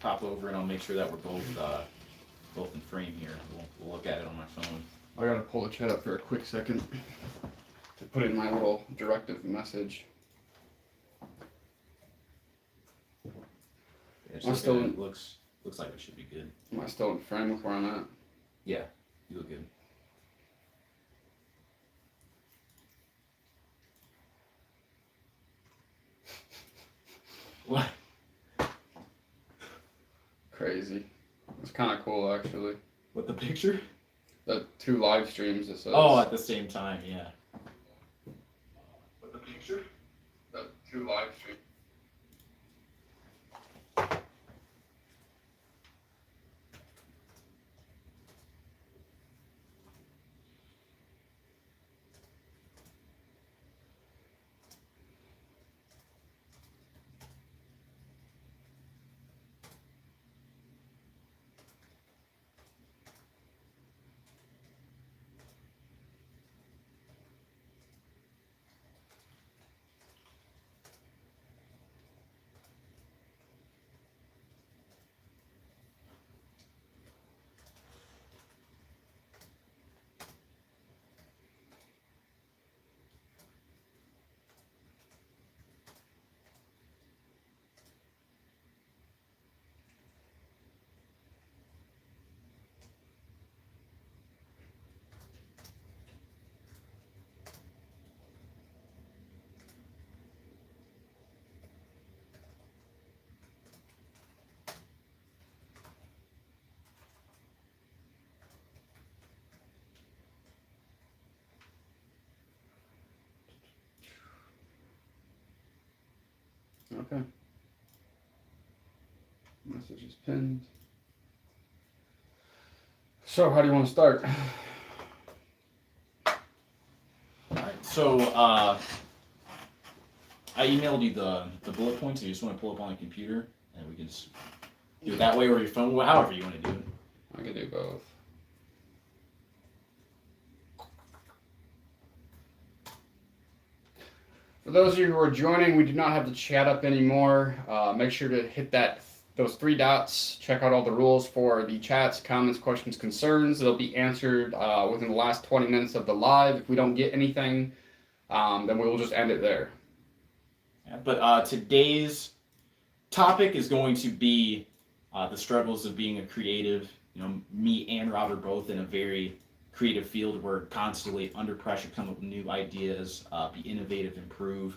pop over and I'll make sure that we're both in frame here. We'll look at it on my phone. I gotta pull the chat up for a quick second to put in my little directive message. Yeah, still looks like it should be good. Am I still in frame with where I'm at? Yeah, you look good. What? Crazy. It's kind of cool, actually. What, the picture? The 2 live streams, it says. Oh, at the same time, yeah. What, the picture? The 2 live streams. Okay. Message is pinned. So, how do you want to start? Alright, so I emailed you the bullet points. You just want to pull up on the computer, and we can just do it that way, or your phone, however you want to do it. I can do both. For those of you who are joining, we do not have the chat up anymore. Make sure to hit those 3 dots. Check out all the rules for the chats, comments, questions, concerns. They'll be answered within the last 20 minutes of the live. If we don't get anything, then we will just end it there. Yeah, but today's topic is going to be the struggles of being a creative. You know, me and Rob are both in a very creative field. We're constantly under pressure, come up with new ideas, be innovative, improve,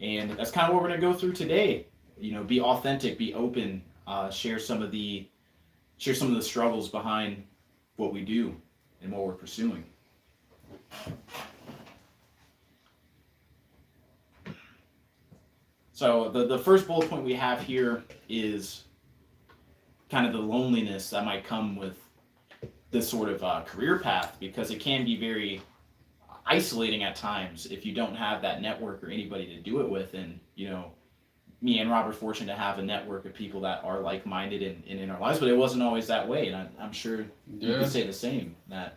and that's kind of what we're going to go through today. You know, be authentic, be open, share some of the struggles behind what we do and what we're pursuing. So the first bullet point we have here is kind of the loneliness that might come with this sort of career path, because it can be very isolating at times if you don't have that network or anybody to do it with. And, you know, me and Rob are fortunate to have a network of people that are like-minded and in our lives, but it wasn't always that way. And I'm sure you could say the same, that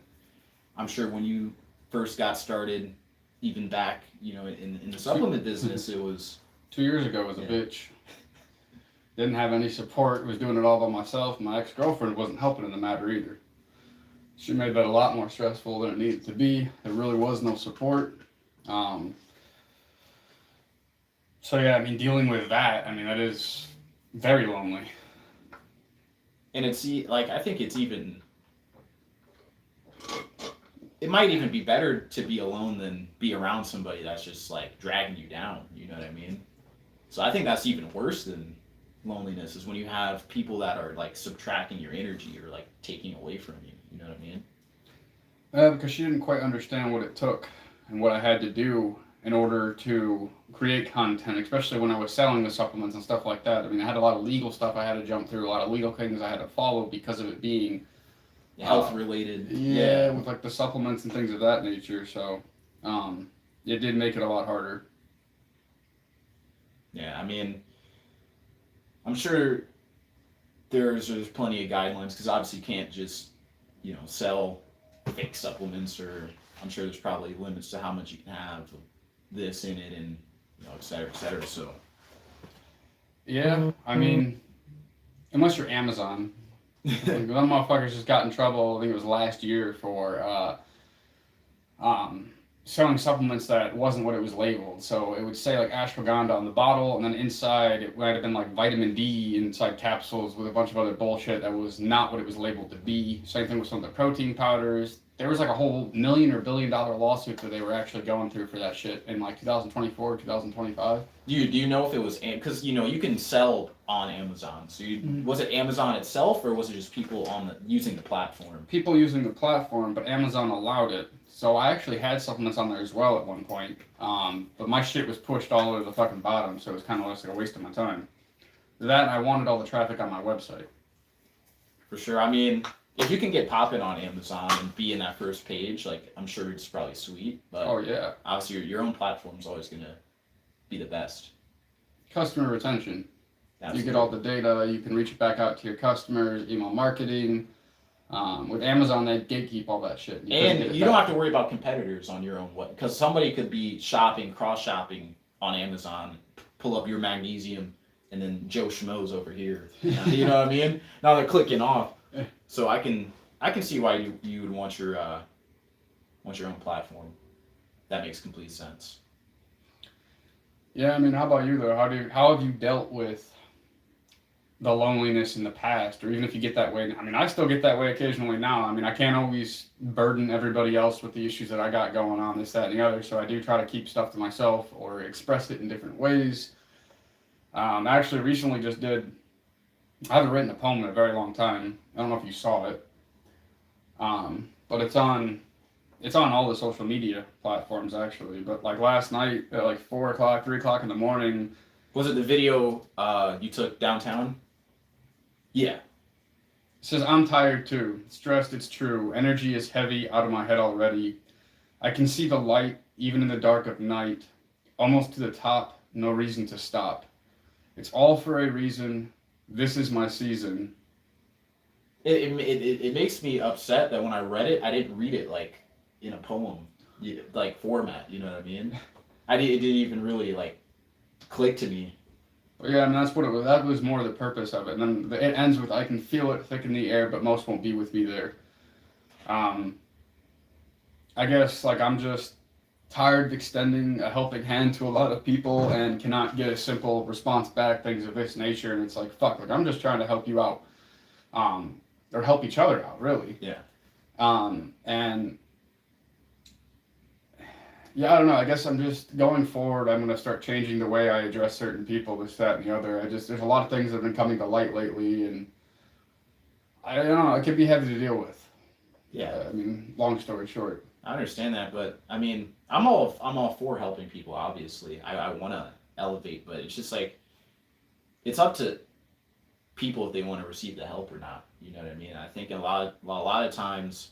I'm sure when you first got started, even back, you know, in the supplement business, it was... 2 years ago was a bitch. Didn't have any support, was doing it all by myself. My ex-girlfriend wasn't helping in the matter either. She made that a lot more stressful than it needed to be. There really was no support. So yeah, I mean, dealing with that, I mean, that is very lonely. And it's like, I think it's even, it might even be better to be alone than be around somebody that's just like dragging you down. You know what I mean? So I think that's even worse than loneliness, is when you have people that are like subtracting your energy or like taking away from you. You know what I mean? Because she didn't quite understand what it took and what I had to do in order to create content, especially when I was selling the supplements and stuff like that. I mean, I had a lot of legal stuff I had to jump through, a lot of legal things I had to follow because of it being health related. Yeah, with like the supplements and things of that nature. So it did make it a lot harder. Yeah, I mean, I'm sure there's plenty of guidelines, because obviously you can't just, you know, sell fake supplements, or I'm sure there's probably limits to how much you can have this in it, and, you know, et cetera, et cetera. So yeah, I mean, unless you're Amazon. Like, them motherfuckers just got in trouble, I think it was last year, for selling supplements that wasn't what it was labeled. So it would say like ashwagandha on the bottle, and then inside it might have been like vitamin D inside capsules with a bunch of other bullshit that was not what it was labeled to be. Same thing with some of the protein powders. There was like a whole $1 or $1 billion lawsuit that they were actually going through for that shit in like 2024, 2025. Do you know if it was, because you can sell on Amazon. So was it Amazon itself, or was it just people using the platform? People using the platform, but Amazon allowed it. So I actually had supplements on there as well at one point. But my shit was pushed all over the fucking bottom, so it was kind of less like a waste of my time. That, and I wanted all the traffic on my website. For sure. I mean, if you can get popping on Amazon and be in that first page, like, I'm sure it's probably sweet. But oh yeah, obviously your own platform is always gonna be the best. Customer retention. Absolutely. You get all the data. You can reach it back out to your customers. Email marketing. With Amazon, they gatekeep all that shit. And you don't have to worry about competitors on your own way, because somebody could be cross-shopping on Amazon, pull up your magnesium, and then Joe Schmo's over here. You know what I mean? Now they're clicking off. So I can see why you would want your own platform. That makes complete sense. Yeah, I mean, how about you though? How have you dealt with the loneliness in the past, or even if you get that way? I mean, I still get that way occasionally now. I mean, I can't always burden everybody else with the issues that I got going on, this, that, and the other. So I do try to keep stuff to myself or express it in different ways. I actually recently just did. I haven't written a poem in a very long time. I don't know if you saw it, but it's on all the social media platforms actually. But like last night at like 4 o'clock, 3 o'clock in the morning. Was it the video you took downtown? Yeah. It says, I'm tired too. Stressed, it's true. Energy is heavy out of my head already. I can see the light even in the dark of night. Almost to the top, no reason to stop. It's all for a reason. This is my season. It makes me upset that when I read it, I didn't read it like in a poem, like format. You know what I mean? It didn't even really like click to me. Well, yeah, I mean, that's what it was. That was more the purpose of it. And then it ends with, I can feel it thick in the air, but most won't be with me there. I guess like I'm just tired of extending a helping hand to a lot of people and cannot get a simple response back, things of this nature. And it's like, fuck, like I'm just trying to help you out, or help each other out, really. Yeah. And yeah, I don't know. I guess I'm just going forward. I'm going to start changing the way I address certain people, this, that, and the other. There's a lot of things that have been coming to light lately, and I don't know. It can be heavy to deal with. Yeah. I mean, long story short. I understand that, but I mean, I'm all for helping people. Obviously, I want to elevate, but it's just like it's up to people if they want to receive the help or not. You know what I mean? I think a lot of times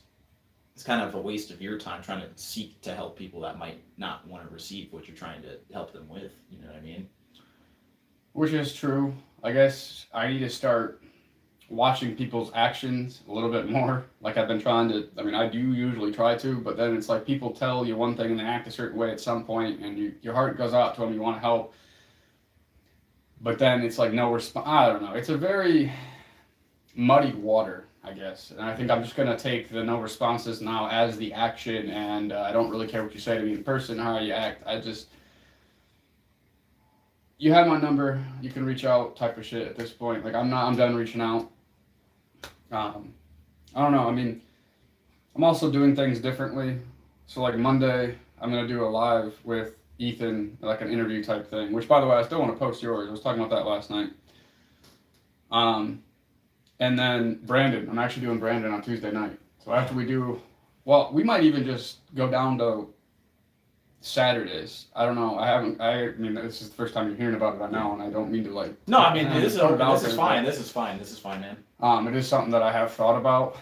it's kind of a waste of your time trying to seek to help people that might not want to receive what you're trying to help them with. You know what I mean? Which is true. I guess I need to start watching people's actions a little bit more. Like I've been trying to, I mean, I do usually try to, but then it's like people tell you one thing and they act a certain way at some point, and your heart goes out to them, you want to help. But then it's like no response. I don't know. It's a very muddied water, I guess. And I think I'm just going to take the no responses now as the action, and I don't really care what you say to me in person, how you act. You have my number, you can reach out type of shit at this point. Like I'm done reaching out. I don't know. I mean, I'm also doing things differently. So like Monday, I'm going to do a live with Ethan, like an interview type thing, which by the way, I still want to post yours. I was talking about that last night. And then Brandon, I'm actually doing Brandon on Tuesday night. So after we do, well, we might even just go down to Saturdays. I don't know. I mean, this is the first time you're hearing about it right now, and I don't mean to like. No, I mean, this is fine. This is fine, man. It is something that I have thought about.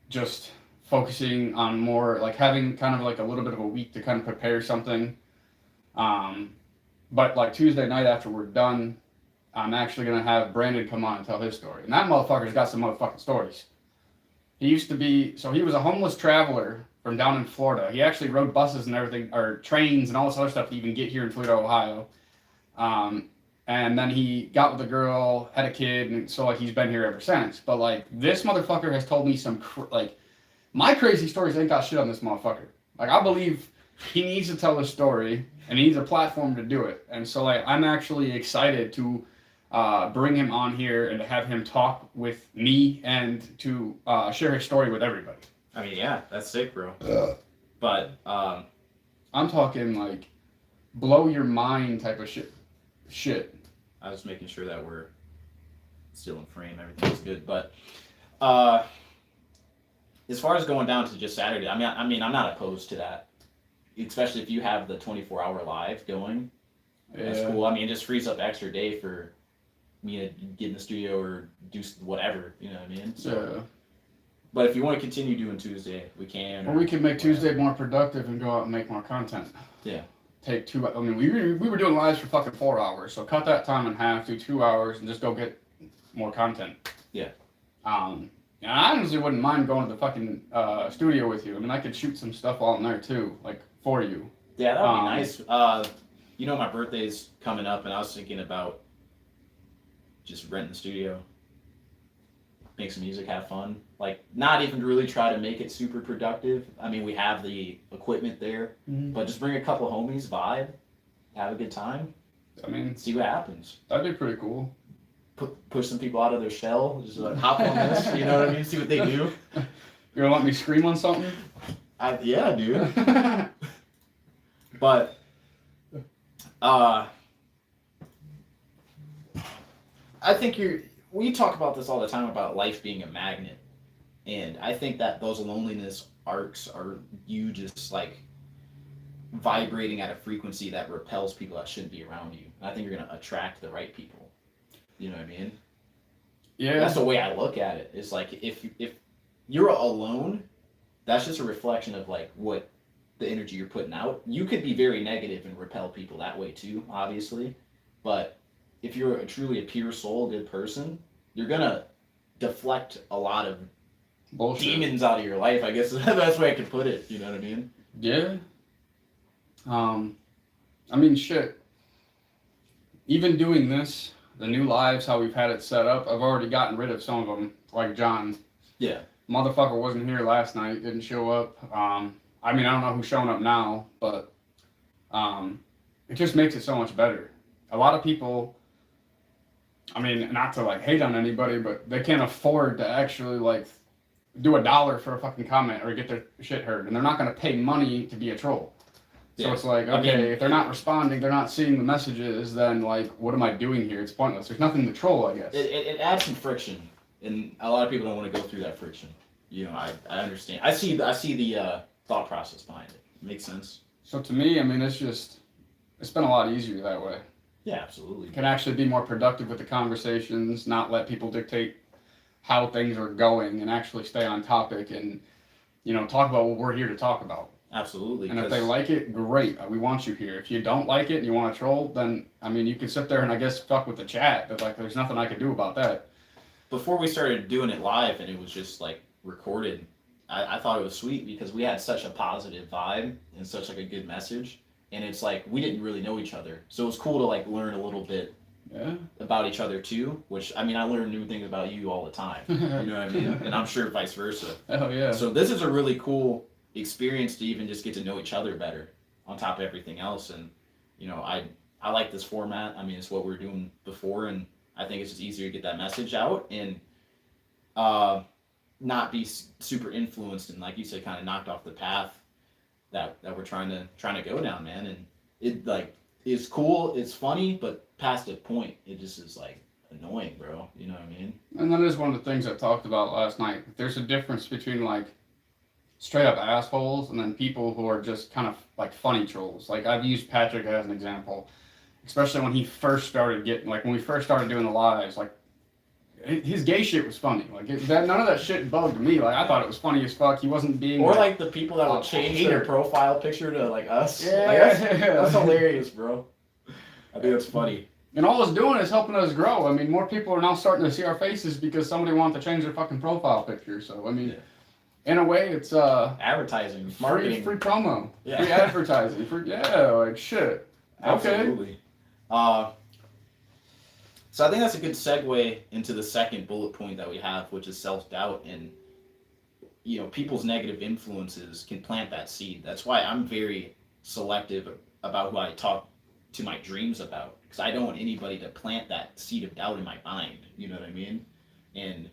Just focusing on more, like having kind of like a little bit of a week to kind of prepare something. But like Tuesday night after we're done, I'm actually going to have Brandon come on and tell his story. And that motherfucker's got some motherfucking stories. He used to be, so he was a homeless traveler from down in Florida. He actually rode buses and everything, or trains and all this other stuff to even get here in Toledo, Ohio. And then he got with a girl, had a kid, and so like he's been here ever since. But like this motherfucker has told me some like my crazy stories ain't got shit on this motherfucker. Like I believe he needs to tell his story and he needs a platform to do it. And so like I'm actually excited to bring him on here and to have him talk with me and to share his story with everybody. I mean, yeah, that's sick, bro. But I'm talking like blow your mind type of shit. I was making sure that we're still in frame, everything's good. But as far as going down to just Saturday, I mean, I'm not opposed to that, especially if you have the 24-hour live going. That's cool. I mean, it just frees up extra day for me to get in the studio or do whatever. You know what I mean? So, Yeah. But if you want to continue doing Tuesday, we can. Or we can make Tuesday more productive and go out and make more content. Yeah. Take 2. I mean, we were doing lives for fucking 4 hours, so cut that time in half, do 2 hours, and just go get more content. Yeah. And I honestly wouldn't mind going to the fucking studio with you. I mean, I could shoot some stuff all in there too, like for you. Yeah, that would be nice. You know, my birthday's coming up, and I was thinking about just renting the studio, make some music, have fun. Like, not even really try to make it super productive. I mean, we have the equipment there, but just bring a couple homies, vibe, have a good time. I mean, see what happens. That'd be pretty cool. Push some people out of their shell, just like hop on this, you know what I mean? See what they do. You gonna let me scream on something? Yeah, dude. But, I think we talk about this all the time about life being a magnet. And I think that those loneliness arcs are you just like vibrating at a frequency that repels people that shouldn't be around you. And I think you're going to attract the right people. You know what I mean? Yeah. That's the way I look at it. It's like if you're alone, that's just a reflection of like what the energy you're putting out. You could be very negative and repel people that way too, obviously. But if you're truly a pure soul, good person, you're going to deflect a lot of bullshit demons out of your life, I guess is the best way I could put it. You know what I mean? Yeah. I mean, shit. Even doing this, the new lives, how we've had it set up, I've already gotten rid of some of them, like John. Yeah. Motherfucker wasn't here last night, didn't show up. I mean, I don't know who's showing up now, but it just makes it so much better. A lot of people, I mean, not to like hate on anybody, but they can't afford to actually like do $1 for a fucking comment or get their shit heard, and they're not going to pay money to be a troll. So it's like, okay, I mean, if they're not responding, they're not seeing the messages, then like, what am I doing here? It's pointless. There's nothing to troll, I guess. It adds some friction, and a lot of people don't want to go through that friction. You know, I understand. I see the thought process behind it. It makes sense. So to me, I mean, it's been a lot easier that way. Yeah, absolutely. You can actually be more productive with the conversations, not let people dictate how things are going, and actually stay on topic and, you know, talk about what we're here to talk about. Absolutely. And if they like it, great. We want you here. If you don't like it and you want to troll, then, I mean, you can sit there and I guess fuck with the chat, but like, there's nothing I can do about that. Before we started doing it live and it was just like recorded, I thought it was sweet because we had such a positive vibe and such like a good message. And it's like, we didn't really know each other. So it was cool to like learn a little bit about each other too, which, I mean, I learn new things about you all the time. You know what I mean? And I'm sure vice versa. Oh, yeah. So this is a really cool experience to even just get to know each other better on top of everything else. And, you know, I like this format. I mean, it's what we were doing before, and I think it's just easier to get that message out and not be super influenced and, like you said, kind of knocked off the path that we're trying to go down, man. And it like is cool, it's funny, but past a point, it just is like annoying, bro. You know what I mean? And that is one of the things I talked about last night. There's a difference between like straight up assholes and then people who are just kind of like funny trolls. Like I've used Patrick as an example, especially when he first started when we first started doing the lives. Like his gay shit was funny. Like none of that shit bugged me. Like I thought it was funny as fuck. He wasn't being like the people that would change their profile picture to like us. Yeah, like, that's hilarious, bro. I think that's funny. And all it's doing is helping us grow. I mean, more people are now starting to see our faces because somebody wanted to change their fucking profile picture. So I mean. Yeah. In a way, it's advertising, marketing, free promo, free advertising, like shit. Absolutely. So I think that's a good segue into the second bullet point that we have, which is self-doubt. And, people's negative influences can plant that seed. That's why I'm very selective about who I talk to my dreams about, because I don't want anybody to plant that seed of doubt in my mind. You know what I mean? And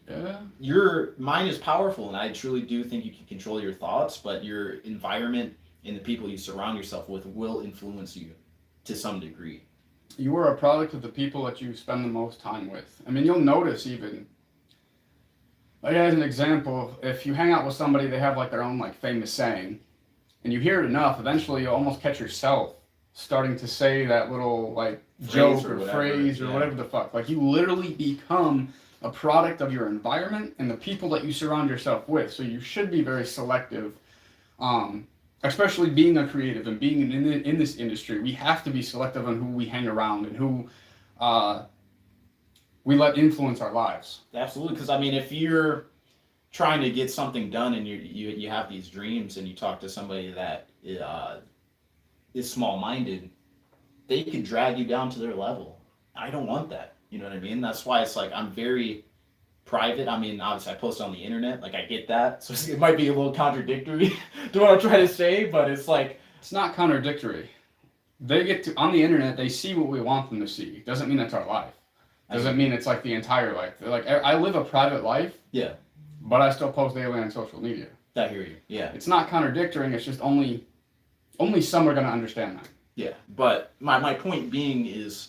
your mind is powerful, and I truly do think you can control your thoughts, but your environment and the people you surround yourself with will influence you to some degree. You are a product of the people that you spend the most time with. I mean, you'll notice even, like as an example, if you hang out with somebody, they have like their own like famous saying, and you hear it enough, eventually you'll almost catch yourself starting to say that little like joke or phrase or whatever the fuck. Like you literally become a product of your environment and the people that you surround yourself with. So you should be very selective. Especially being a creative and being in this industry, we have to be selective on who we hang around and who we let influence our lives. Absolutely, because I mean, if you're trying to get something done and you have these dreams and you talk to somebody that is small-minded, they can drag you down to their level. I don't want that. You know what I mean? That's why it's like I'm very private. I mean, obviously I post on the internet, like I get that, so it might be a little contradictory to what I'm trying to say, but it's like it's not contradictory. They get to on the internet, they see what we want them to see. Doesn't mean it's our life. Doesn't mean it's like the entire life. They're like, I live a private life, yeah, but I still post daily on social media. I hear you. Yeah, it's not contradictory. It's just only some are gonna understand that. Yeah, but my point being is,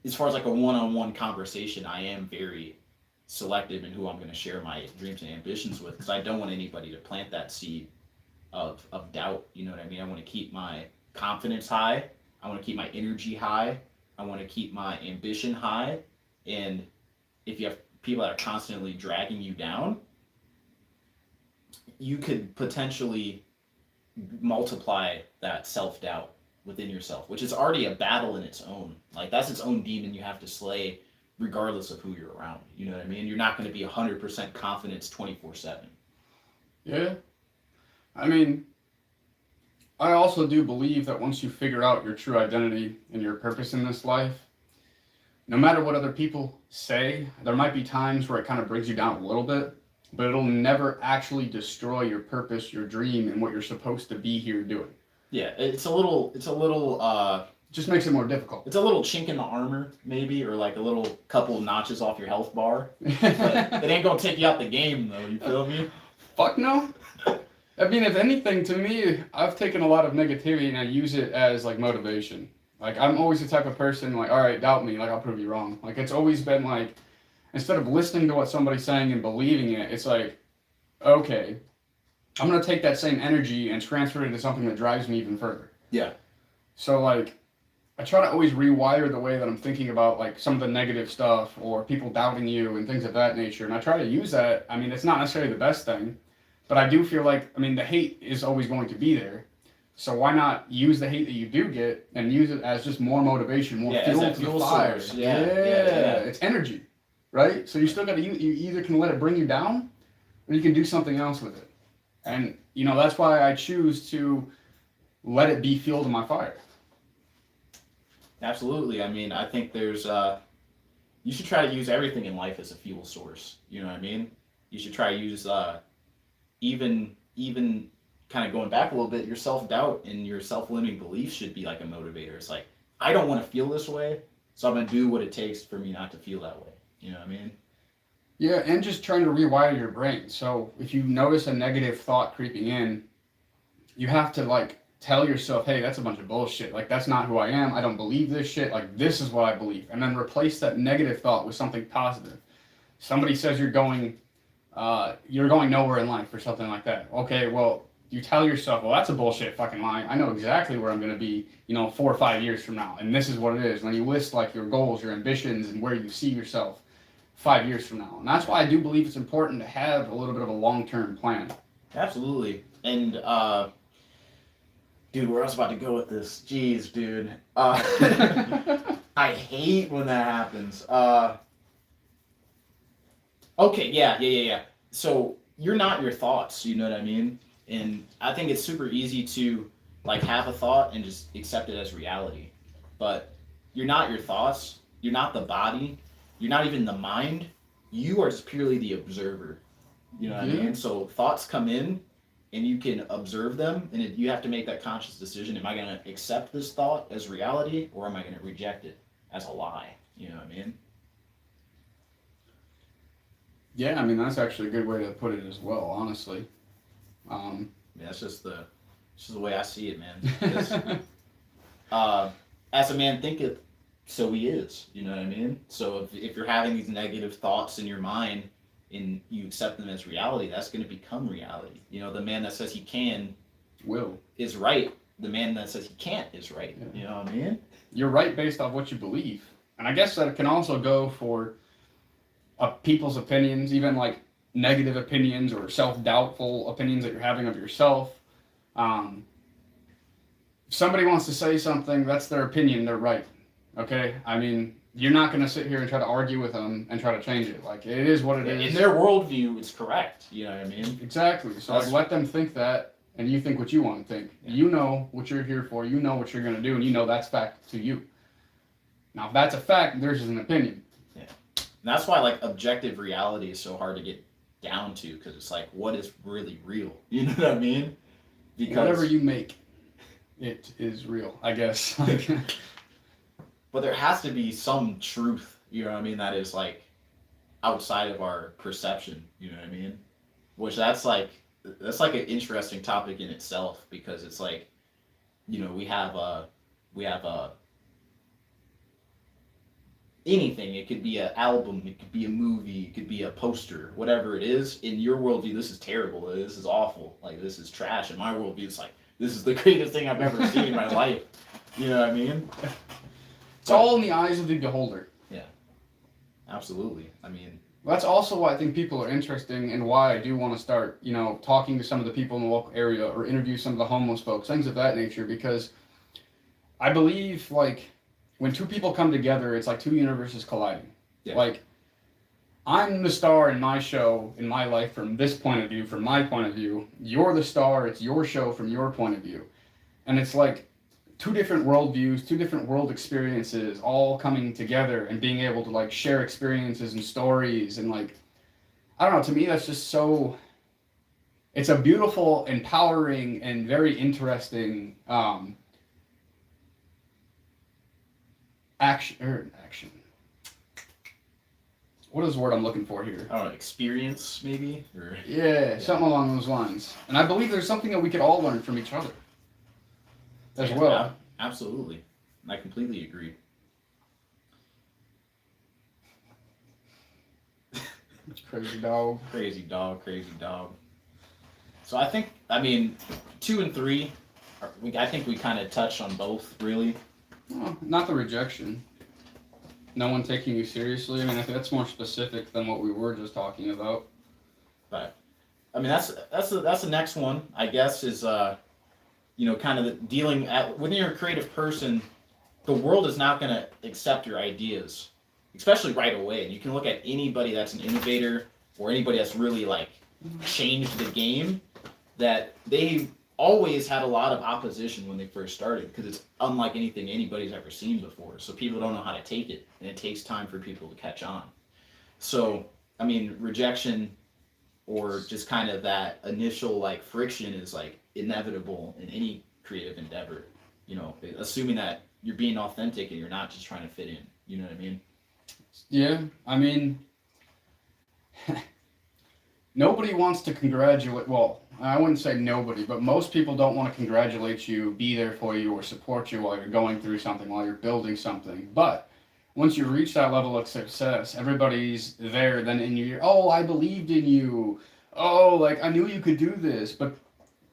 as far as like a one-on-one conversation, I am very selective in who I'm going to share my dreams and ambitions with, because I don't want anybody to plant that seed of doubt. You know what I mean? I want to keep my confidence high. I want to keep my energy high. I want to keep my ambition high. And if you have people that are constantly dragging you down, you could potentially multiply that self-doubt within yourself, which is already a battle in its own. Like that's its own demon you have to slay regardless of who you're around. You know what I mean? You're not going to be 100% confident 24/7. Yeah. I mean, I also do believe that once you figure out your true identity and your purpose in this life, no matter what other people say, there might be times where it kind of brings you down a little bit, but it'll never actually destroy your purpose, your dream, and what you're supposed to be here doing. Yeah, it's a little just makes it more difficult. It's a little chink in the armor, maybe, or like a little couple notches off your health bar. But it ain't gonna take you out the game, though. You feel me? Fuck no. I mean, if anything, to me, I've taken a lot of negativity and I use it as like motivation. Like I'm always the type of person like, all right, doubt me, like I'll prove you wrong. Like it's always been like, instead of listening to what somebody's saying and believing it, it's like, okay, I'm gonna take that same energy and transfer it into something that drives me even further. Yeah. So like, I try to always rewire the way that I'm thinking about like some of the negative stuff or people doubting you and things of that nature. And I try to use that. I mean, it's not necessarily the best thing, but I do feel like, I mean, the hate is always going to be there. So why not use the hate that you do get and use it as just more motivation, more fuel to the fire? Yeah. It's energy, right? So you still got to, you either can let it bring you down or you can do something else with it. And, that's why I choose to let it be fuel to my fire. Absolutely. I mean, I think there's, you should try to use everything in life as a fuel source. You know what I mean? You should try to use, even kind of going back a little bit, your self-doubt and your self-limiting beliefs should be like a motivator. It's like, I don't want to feel this way, so I'm going to do what it takes for me not to feel that way. You know what I mean? Yeah, and just trying to rewire your brain. So if you notice a negative thought creeping in, you have to like tell yourself, hey, that's a bunch of bullshit. Like, that's not who I am. I don't believe this shit. Like, this is what I believe. And then replace that negative thought with something positive. Somebody says you're going nowhere in life or something like that. Okay, well, you tell yourself, well, that's a bullshit fucking lie. I know exactly where I'm going to be, 4 or 5 years from now. And this is what it is. And then you list like your goals, your ambitions, and where you see yourself 5 years from now. And that's why I do believe it's important to have a little bit of a long-term plan. Absolutely. And, dude, where I was about to go with this. Jeez, dude. I hate when that happens. Okay, yeah. So you're not your thoughts, you know what I mean? And I think it's super easy to like have a thought and just accept it as reality. But you're not your thoughts, you're not the body, you're not even the mind. You are just purely the observer. You know what I mean? So thoughts come in, and you can observe them, and you have to make that conscious decision. Am I going to accept this thought as reality, or am I going to reject it as a lie? You know what I mean? Yeah, I mean, that's actually a good way to put it as well, honestly. Yeah, that's just the way I see it, man. Because, as a man thinketh, so he is. You know what I mean? So if you're having these negative thoughts in your mind and you accept them as reality, that's going to become reality. You know, the man that says he can is right. The man that says he can't is right. Yeah. You know what I mean? You're right based off what you believe. And I guess that can also go for people's opinions, even like negative opinions or self-doubtful opinions that you're having of yourself. If somebody wants to say something, that's their opinion, they're right. Okay? I mean, you're not going to sit here and try to argue with them and try to change it. Like, it is what it is. In their worldview, it's correct. You know what I mean? Exactly. So like, let them think that, and you think what you want to think. Yeah. You know what you're here for. You know what you're going to do, and you know that's fact to you. Now, if that's a fact, theirs is an opinion. Yeah. And that's why, like, objective reality is so hard to get down to, because it's like, what is really real? You know what I mean? Because whatever you make, it is real, I guess. But there has to be some truth, you know what I mean, that is like outside of our perception, you know what I mean? Which that's like an interesting topic in itself, because it's like, you know, we have anything. It could be an album, it could be a movie, it could be a poster, whatever it is. In your worldview, this is terrible, this is awful, like this is trash. In my worldview, it's like, this is the greatest thing I've ever seen in my life. You know what I mean? It's all in the eyes of the beholder. Yeah, absolutely. I mean, that's also why I think people are interesting, and why I do want to start, you know, talking to some of the people in the local area, or interview some of the homeless folks, things of that nature, because I believe, like, when two people come together, it's like two universes colliding. Yeah. Like, I'm the star in my show, in my life, from this point of view, from my point of view. You're the star, it's your show from your point of view. And it's like two different worldviews, two different world experiences, all coming together and being able to, like, share experiences and stories. And, like, I don't know, to me that's just so, it's a beautiful, empowering, and very interesting action. What is the word I'm looking for here? I don't know, experience, maybe? Or, yeah, something along those lines. And I believe there's something that we could all learn from each other as well. Yeah, absolutely. I completely agree. Crazy dog. Crazy dog, crazy dog. So I think, I mean, 2 and 3, I think we kind of touched on both, really. Well, not the rejection. No one taking you seriously. I mean, I think that's more specific than what we were just talking about. But I mean, that's the next one, I guess, is you know, kind of dealing when you're a creative person, the world is not going to accept your ideas, especially right away. And you can look at anybody that's an innovator, or anybody that's really, like, changed the game, that they always had a lot of opposition when they first started, because it's unlike anything anybody's ever seen before. So people don't know how to take it, and it takes time for people to catch on. So, I mean, rejection, or just kind of that initial, like, friction is, like, inevitable in any creative endeavor. You know, assuming that you're being authentic and you're not just trying to fit in. You know what I mean? Yeah, I mean, nobody wants to congratulate, well, I wouldn't say nobody, but most people don't want to congratulate you, be there for you, or support you while you're going through something, while you're building something. But once you reach that level of success, everybody's there then in your, oh, I believed in you. Oh, like, I knew you could do this, but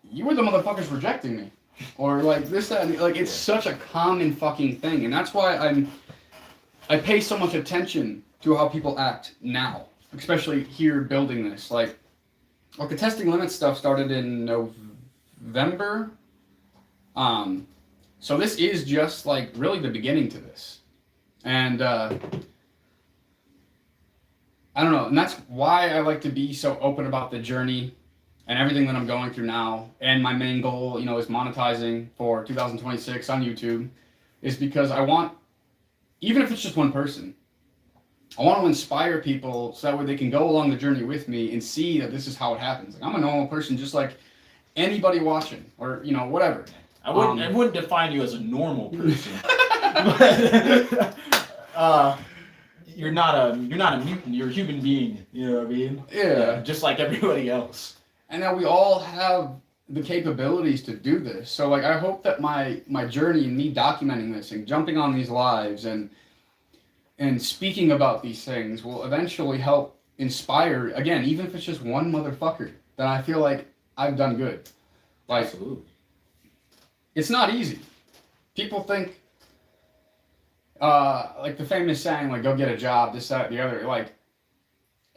you were the motherfuckers rejecting me. Or, like, this, that, and, like, it's such a common fucking thing. And that's why I pay so much attention to how people act now, especially here building this. Like the testing limits stuff started in November. So this is just, like, really the beginning to this. And I don't know, and that's why I like to be so open about the journey and everything that I'm going through now. And my main goal, you know, is monetizing for 2026 on YouTube, is because I want even if it's just one person, I want to inspire people so that way they can go along the journey with me and see that this is how it happens. Like, I'm a normal person just like anybody watching, or whatever. I wouldn't define you as a normal person. But, you're not a mutant. You're a human being. You know what I mean? Yeah. Just like everybody else. And that we all have the capabilities to do this. So like, I hope that my journey and me documenting this and jumping on these lives and speaking about these things will eventually help inspire, again, even if it's just one motherfucker, then I feel like I've done good. Like, absolutely. It's not easy. People think, like the famous saying, like, go get a job, this, that, the other. Like,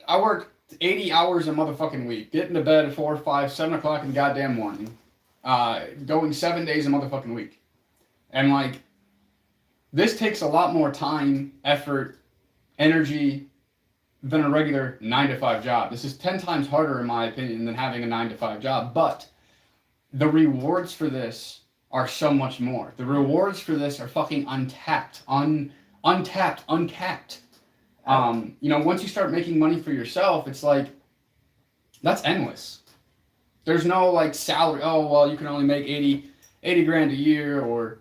I work 80 hours a motherfucking week, getting to bed at 4, 5, 7 o'clock in the goddamn morning, going 7 days a motherfucking week. And like, this takes a lot more time, effort, energy than a regular 9-to-5 job. This is 10 times harder, in my opinion, than having a 9-to-5 job. But the rewards for this are so much more. The rewards for this are fucking untapped, uncapped. Once you start making money for yourself, it's like, that's endless. There's no like salary. Oh, well, you can only make 80 grand a year, or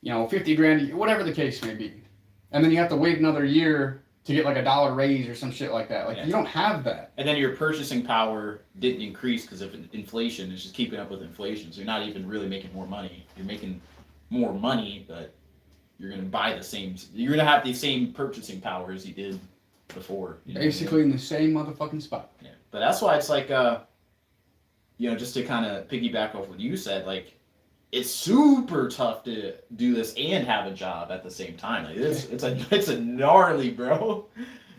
50 grand a year, whatever the case may be. And then you have to wait another year to get like $1 raise or some shit like that. Like, you don't have that. And then your purchasing power didn't increase because of inflation. It's just keeping up with inflation. So you're not even really making more money. You're making more money, but you're going to buy you're going to have the same purchasing power as you did before. Basically in the same motherfucking spot. Yeah. But that's why it's like, just to kind of piggyback off what you said, like, it's super tough to do this and have a job at the same time. Like, it's a gnarly, bro.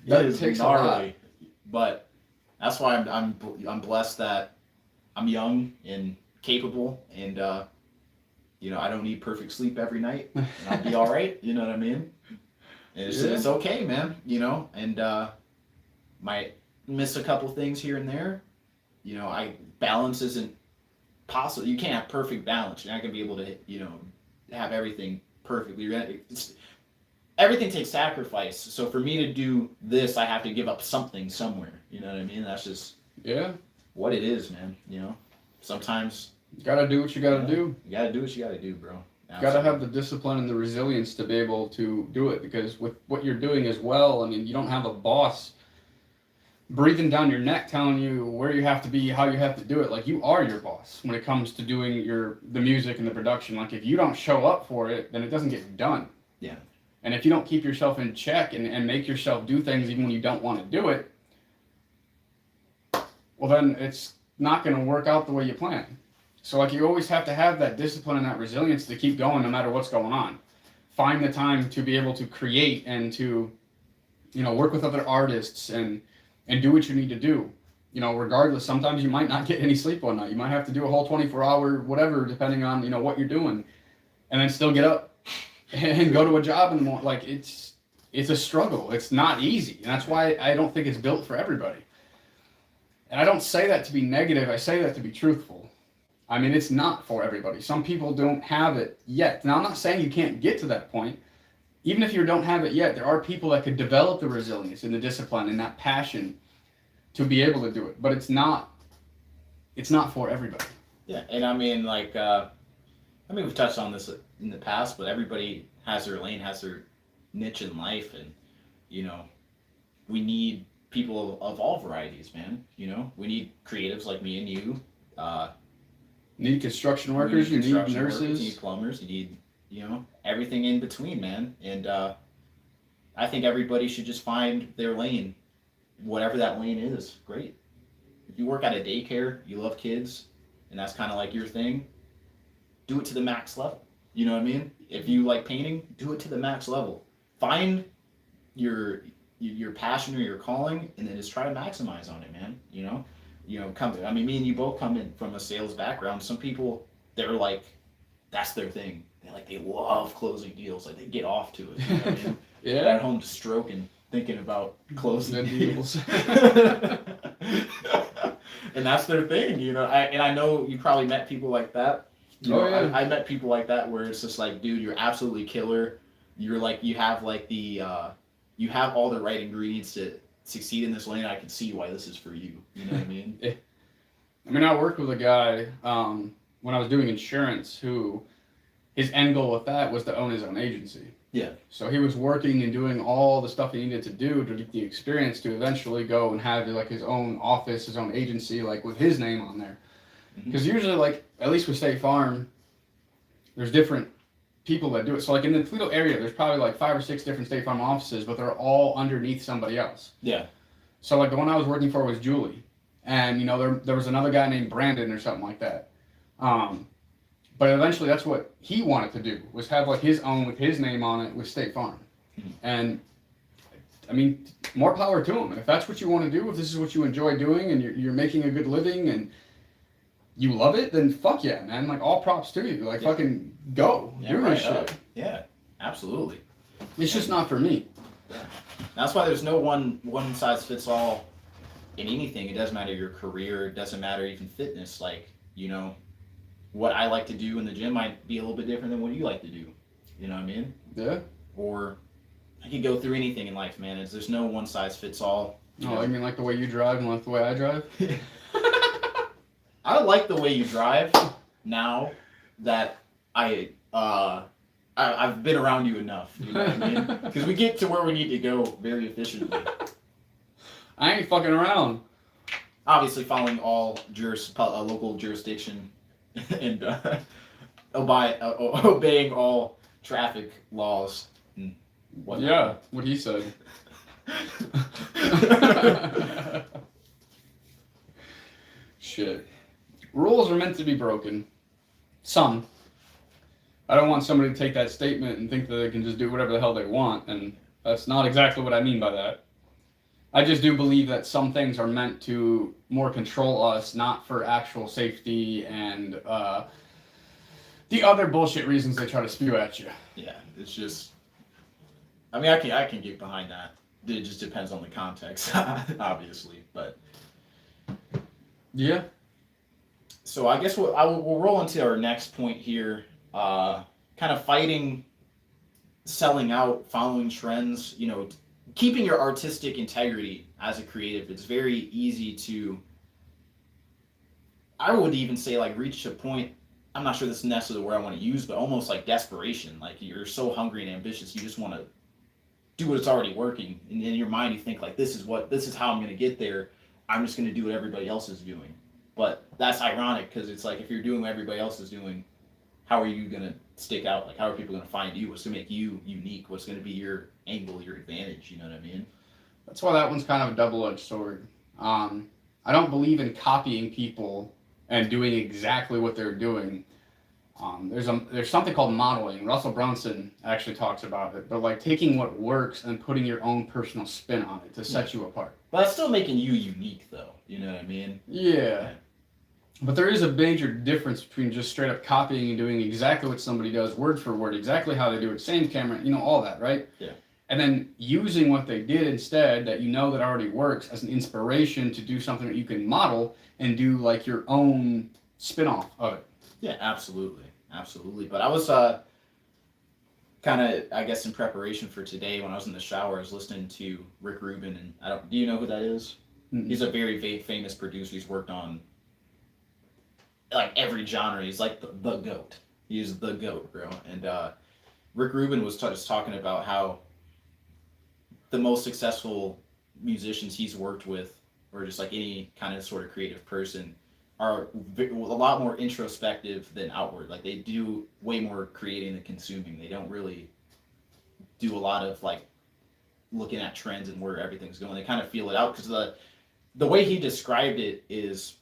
That takes gnarly. A lot. But that's why I'm blessed that I'm young and capable, and I don't need perfect sleep every night, and I'll be all right. You know what I mean? It's okay, man. And might miss a couple things here and there. Balance isn't possible. You can't have perfect balance. You're not gonna be able to have everything perfectly. Everything takes sacrifice. So for me to do this, I have to give up something somewhere. You know what I mean? That's just what it is, man. Sometimes you gotta do what you gotta do. You gotta do what you gotta do, bro. You gotta have the discipline and the resilience to be able to do it, because with what you're doing as well, I mean, you don't have a boss breathing down your neck telling you where you have to be, how you have to do it. Like, you are your boss when it comes to doing the music and the production. Like, if you don't show up for it, then it doesn't get done. Yeah. And if you don't keep yourself in check and make yourself do things even when you don't want to do it, well, then it's not going to work out the way you plan. So, like, you always have to have that discipline and that resilience to keep going no matter what's going on. Find the time to be able to create and to, work with other artists and do what you need to do. Regardless, sometimes you might not get any sleep one night. You might have to do a whole 24-hour whatever, depending on, what you're doing, and then still get up and go to a job in the morning. Like, it's a struggle. It's not easy. And that's why I don't think it's built for everybody. And I don't say that to be negative. I say that to be truthful. I mean, it's not for everybody. Some people don't have it yet. Now, I'm not saying you can't get to that point. Even if you don't have it yet, there are people that could develop the resilience and the discipline and that passion to be able to do it. But it's not for everybody. Yeah, and I mean, we've touched on this in the past, but everybody has their lane, has their niche in life, and, we need people of all varieties, man. We need creatives like me and you. Need construction workers, you need nurses. You need plumbers, you need, everything in between, man. And I think everybody should just find their lane, whatever that lane is. Great. If you work at a daycare, you love kids, and that's kind of like your thing, do it to the max level. You know what I mean? If you like painting, do it to the max level. Find your passion or your calling, and then just try to maximize on it, man. Me and you both come in from a sales background. Some people, they're like, that's their thing. They love closing deals. Like, they get off to it. You know what I mean? Yeah. They're at home just stroking, thinking about closing deals. And that's their thing, I know you probably met people like that. I met people like that where it's just like, dude, you're absolutely killer. You're like, you have like you have all the right ingredients to succeed in this lane. I can see why this is for you. You know what I mean? I mean, I worked with a guy when I was doing insurance who his end goal with that was to own his own agency. Yeah. So he was working and doing all the stuff he needed to do to get the experience to eventually go and have like his own office, his own agency, like with his name on there. Because usually, like, at least with State Farm, there's different people that do it. So, like, in the Toledo area, there's probably like 5 or 6 different State Farm offices, but they're all underneath somebody else. Yeah. So, like, the one I was working for was Julie. And, you know, there was another guy named Brandon or something like that. But eventually, that's what he wanted to do, was have, like, his own with his name on it with State Farm. And, I mean, more power to him. If that's what you want to do, if this is what you enjoy doing and you're making a good living and you love it, then fuck yeah, man. Like, all props to you. Like, fucking go. Yeah, do right this shit. up. Yeah, absolutely. It's just not for me. Yeah. That's why there's no one size fits all in anything. It doesn't matter your career. It doesn't matter even fitness. Like, you know, what I like to do in the gym might be a little bit different than what you like to do. You know what I mean? Yeah. Or I could go through anything in life, man. There's no one size fits all. Oh, you mean like the way you drive and like the way I drive? I like the way you drive now that I've been around you enough. You know what I mean? Because we get to where we need to go very efficiently. I ain't fucking around. Obviously, following all local jurisdiction and obeying all traffic laws. And whatnot. Yeah, what he said. Shit. Rules are meant to be broken. Some. I don't want somebody to take that statement and think that they can just do whatever the hell they want, and that's not exactly what I mean by that. I just do believe that some things are meant to more control us, not for actual safety and the other bullshit reasons they try to spew at you. Yeah, it's just. I mean, I can get behind that. It just depends on the context, obviously, but. Yeah. So I guess we'll roll into our next point here. Kind of fighting, selling out, following trends. You know, keeping your artistic integrity as a creative. It's very easy to. I would even say like reach a point. I'm not sure this is necessarily the word I want to use, but almost like desperation. Like you're so hungry and ambitious, you just want to do what's already working. And in your mind, you think like, this is how I'm going to get there. I'm just going to do what everybody else is doing. But that's ironic because it's like if you're doing what everybody else is doing, how are you going to stick out? Like how are people going to find you? What's going to make you unique? What's going to be your angle, your advantage? You know what I mean? That's why that one's kind of a double-edged sword. I don't believe in copying people and doing exactly what they're doing. There's something called modeling. Russell Brunson actually talks about it, but like taking what works and putting your own personal spin on it to set you apart. But that's still making you unique, though. You know what I mean? Yeah. But there is a major difference between just straight up copying and doing exactly what somebody does, word for word, exactly how they do it, same camera, you know, all that, right? Yeah. And then using what they did instead that you know that already works as an inspiration to do something that you can model and do like your own spin-off of it. Yeah, absolutely. Absolutely. But I was kind of, I guess, in preparation for today when I was in the shower, I was listening to Rick Rubin, and do you know who that is? Mm-hmm. He's a very famous producer. He's worked on like every genre. He's like the GOAT. He's the GOAT, bro. And Rick Rubin was just talking about how the most successful musicians he's worked with, or just like any kind of sort of creative person, are a lot more introspective than outward. Like they do way more creating than consuming. They don't really do a lot of like looking at trends and where everything's going. They kind of feel it out because the way he described it is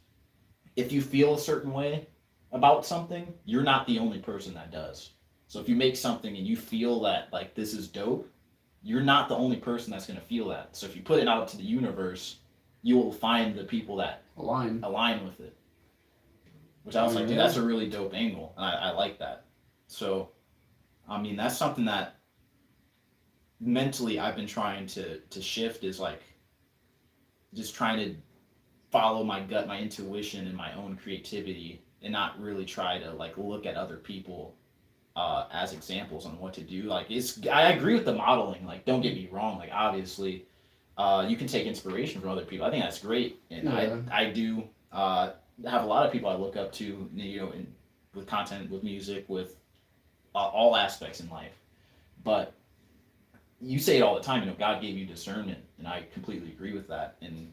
if you feel a certain way about something, you're not the only person that does. So if you make something and you feel that like this is dope, you're not the only person that's going to feel that. So if you put it out to the universe, you will find the people that align with it. Which I was like, dude, that's a really dope angle. And I like that. So, I mean, that's something that mentally I've been trying to shift is like just trying to follow my gut, my intuition, and my own creativity and not really try to like look at other people as examples on what to do. Like I agree with the modeling. Like don't get me wrong. Like obviously, you can take inspiration from other people. I think that's great, and I do have a lot of people I look up to. With content, with music, with all aspects in life. But you say it all the time. God gave you discernment, and I completely agree with that. And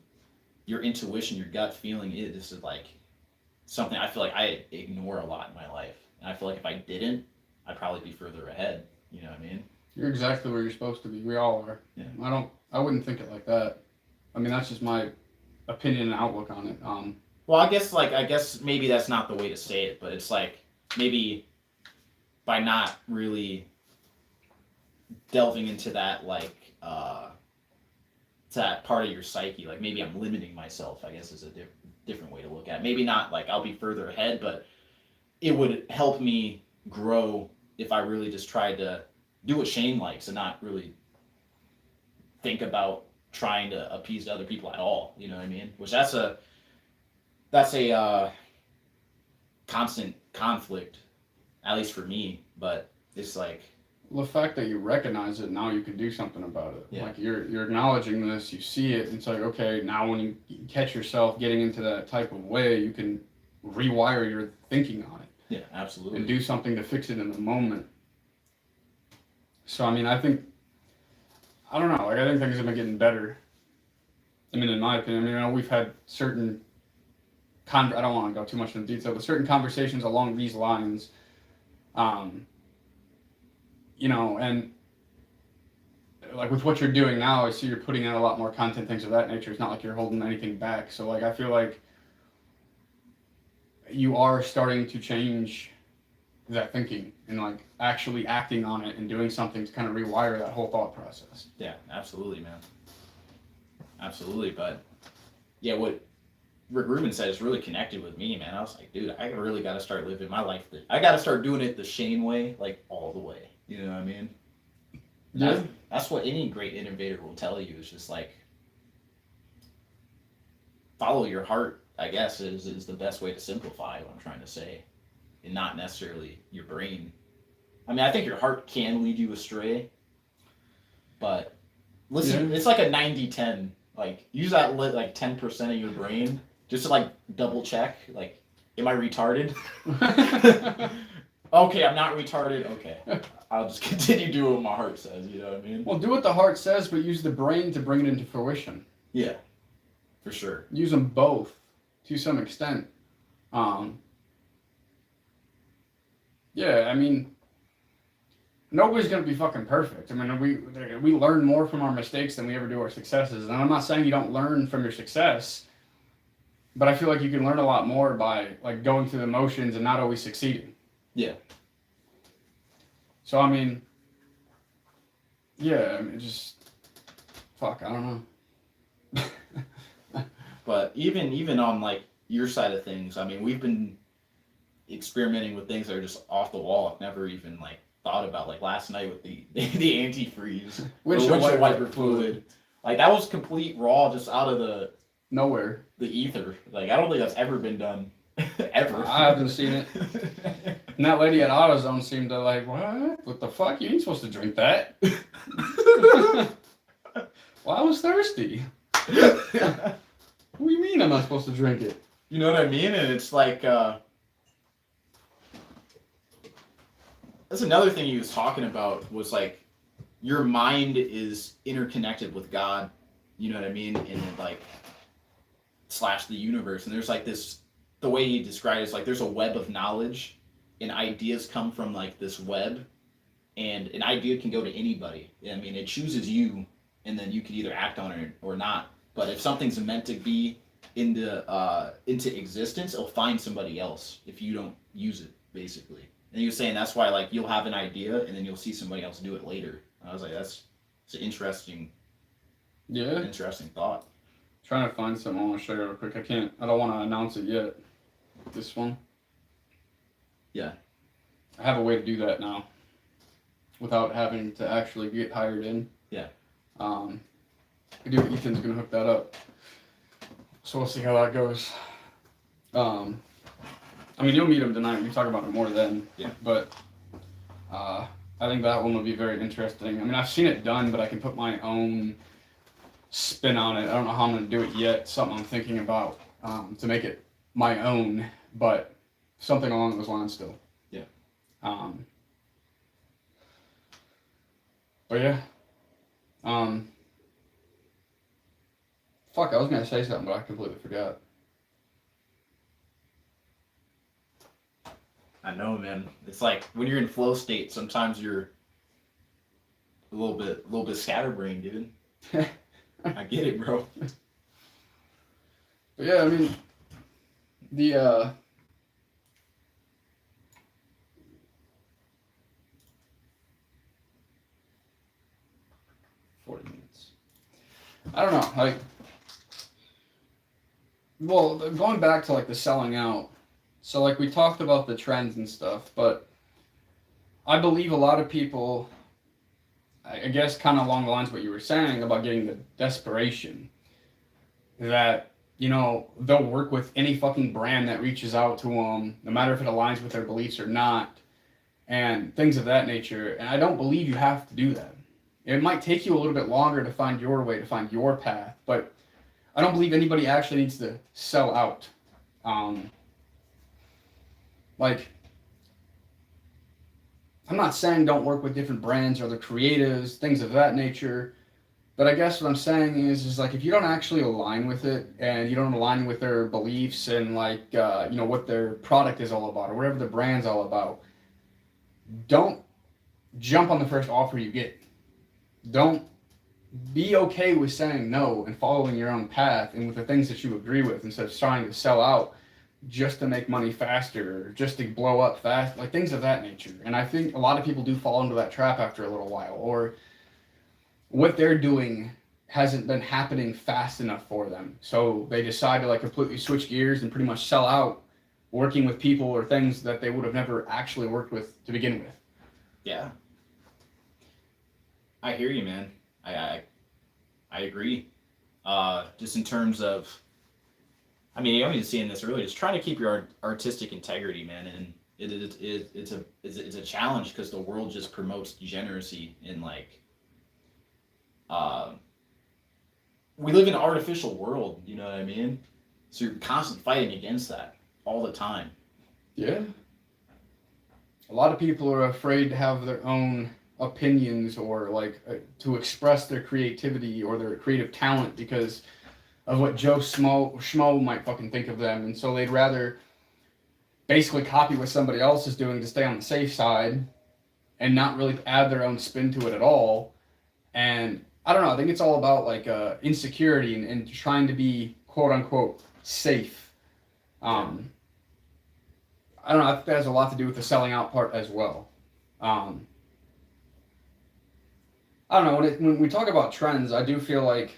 your intuition, your gut feeling is like something I feel like I ignore a lot in my life. And I feel like if I didn't, I'd probably be further ahead. You know what I mean? You're exactly where you're supposed to be. We all are. Yeah. I wouldn't think it like that. I mean, that's just my opinion and outlook on it. Well, I guess maybe that's not the way to say it, but it's like maybe by not really delving into that that part of your psyche, like maybe I'm limiting myself, I guess is a different way to look at it. Maybe not like I'll be further ahead, but it would help me grow if I really just tried to do what Shane likes and not really think about trying to appease other people at all. You know what I mean? Which that's a constant conflict, at least for me. But it's like the fact that you recognize it, now you can do something about it. Yeah. Like you're acknowledging this, you see it, and it's like, okay, now when you catch yourself getting into that type of way, you can rewire your thinking on it. Yeah, absolutely. And do something to fix it in the moment. So, I mean, I don't know, like I think things have been getting better. I mean, in my opinion, we've had certain, I don't want to go too much into detail, but certain conversations along these lines, and like with what you're doing now, I see you're putting out a lot more content, things of that nature. It's not like you're holding anything back. So like, I feel like you are starting to change that thinking and like actually acting on it and doing something to kind of rewire that whole thought process. Yeah, absolutely, man. Absolutely. But yeah, what Rick Rubin said is really connected with me, man. I was like, dude, I really got to start living my life. I got to start doing it the Shane way, like all the way. You know what I mean? Yeah. That's what any great innovator will tell you. Is just like follow your heart, I guess, is the best way to simplify what I'm trying to say, and not necessarily your brain. I mean, I think your heart can lead you astray, but listen, It's like a 90-10. Like use that like 10% of your brain just to like double check. Like, am I retarded? Okay, I'm not retarded. Okay, I'll just continue doing what my heart says. You know what I mean? Well, do what the heart says, but use the brain to bring it into fruition. Yeah, for sure. Use them both to some extent. Yeah, I mean, nobody's gonna be fucking perfect. I mean, we learn more from our mistakes than we ever do our successes. And I'm not saying you don't learn from your success, but I feel like you can learn a lot more by like going through the motions and not always succeeding. Yeah. So I mean, yeah, I mean, I don't know. But even on like your side of things, I mean, we've been experimenting with things that are just off the wall. I've never even like thought about, like last night with the antifreeze, windshield wiper fluid. Like that was complete raw, just out of the nowhere, the ether. Like I don't think that's ever been done ever. I haven't seen it. And that lady at AutoZone seemed to like, what the fuck? You ain't supposed to drink that. Well, I was thirsty. What do you mean I'm not supposed to drink it? You know what I mean? And it's like, that's another thing he was talking about, was like, your mind is interconnected with God, you know what I mean? And like, / the universe. And there's like this, the way he described it is like, there's a web of knowledge, and ideas come from like this web, and an idea can go to anybody. I mean, it chooses you, and then you can either act on it or not. But if something's meant to be into existence, it'll find somebody else if you don't use it, basically. And he was saying that's why like you'll have an idea and then you'll see somebody else do it later. And I was like, it's an interesting thought. Trying to find something I want to show you real quick. I don't want to announce it yet. This one. Yeah. I have a way to do that now without having to actually get hired in. Yeah. Ethan's going to hook that up. So we'll see how that goes. I mean, you'll meet him tonight. We can talk about it more then. Yeah. But I think that one would be very interesting. I mean, I've seen it done, but I can put my own spin on it. I don't know how I'm going to do it yet. Something I'm thinking about to make it my own, but something along those lines still. Yeah. But yeah. Fuck, I was going to say something, but I completely forgot. I know, man. It's like when you're in flow state, sometimes you're a little bit scatterbrained, dude. I get it, bro. But yeah, I mean, the 40 minutes. I don't know, like, well, going back to like the selling out. So like we talked about the trends and stuff, but I believe a lot of people, I guess kind of along the lines of what you were saying about getting the desperation, that, you know, they'll work with any fucking brand that reaches out to them, no matter if it aligns with their beliefs or not, and things of that nature. And I don't believe you have to do that. It might take you a little bit longer to find your way, to find your path, but I don't believe anybody actually needs to sell out. Like, I'm not saying don't work with different brands or the creatives, things of that nature, but I guess what I'm saying is like if you don't actually align with it and you don't align with their beliefs and like you know what their product is all about or whatever the brand's all about, don't jump on the first offer you get. Don't be okay with saying no and following your own path and with the things that you agree with instead of trying to sell out just to make money faster, or just to blow up fast, like things of that nature. And I think a lot of people do fall into that trap after a little while, or what they're doing hasn't been happening fast enough for them. So they decide to like completely switch gears and pretty much sell out working with people or things that they would have never actually worked with to begin with. Yeah. I hear you, man. I agree. Just in terms of, I mean, you only seeing this earlier. Just trying to keep your artistic integrity, man, and it's a challenge because the world just promotes degeneracy in like. We live in an artificial world, you know what I mean? So you're constantly fighting against that all the time. Yeah. A lot of people are afraid to have their own opinions or like to express their creativity or their creative talent because of what Joe Schmo might fucking think of them, and so they'd rather basically copy what somebody else is doing to stay on the safe side and not really add their own spin to it at all. And I don't know, I think it's all about like insecurity and trying to be quote unquote safe. I don't know, I think that has a lot to do with the selling out part as well. I don't know, when we talk about trends, I do feel like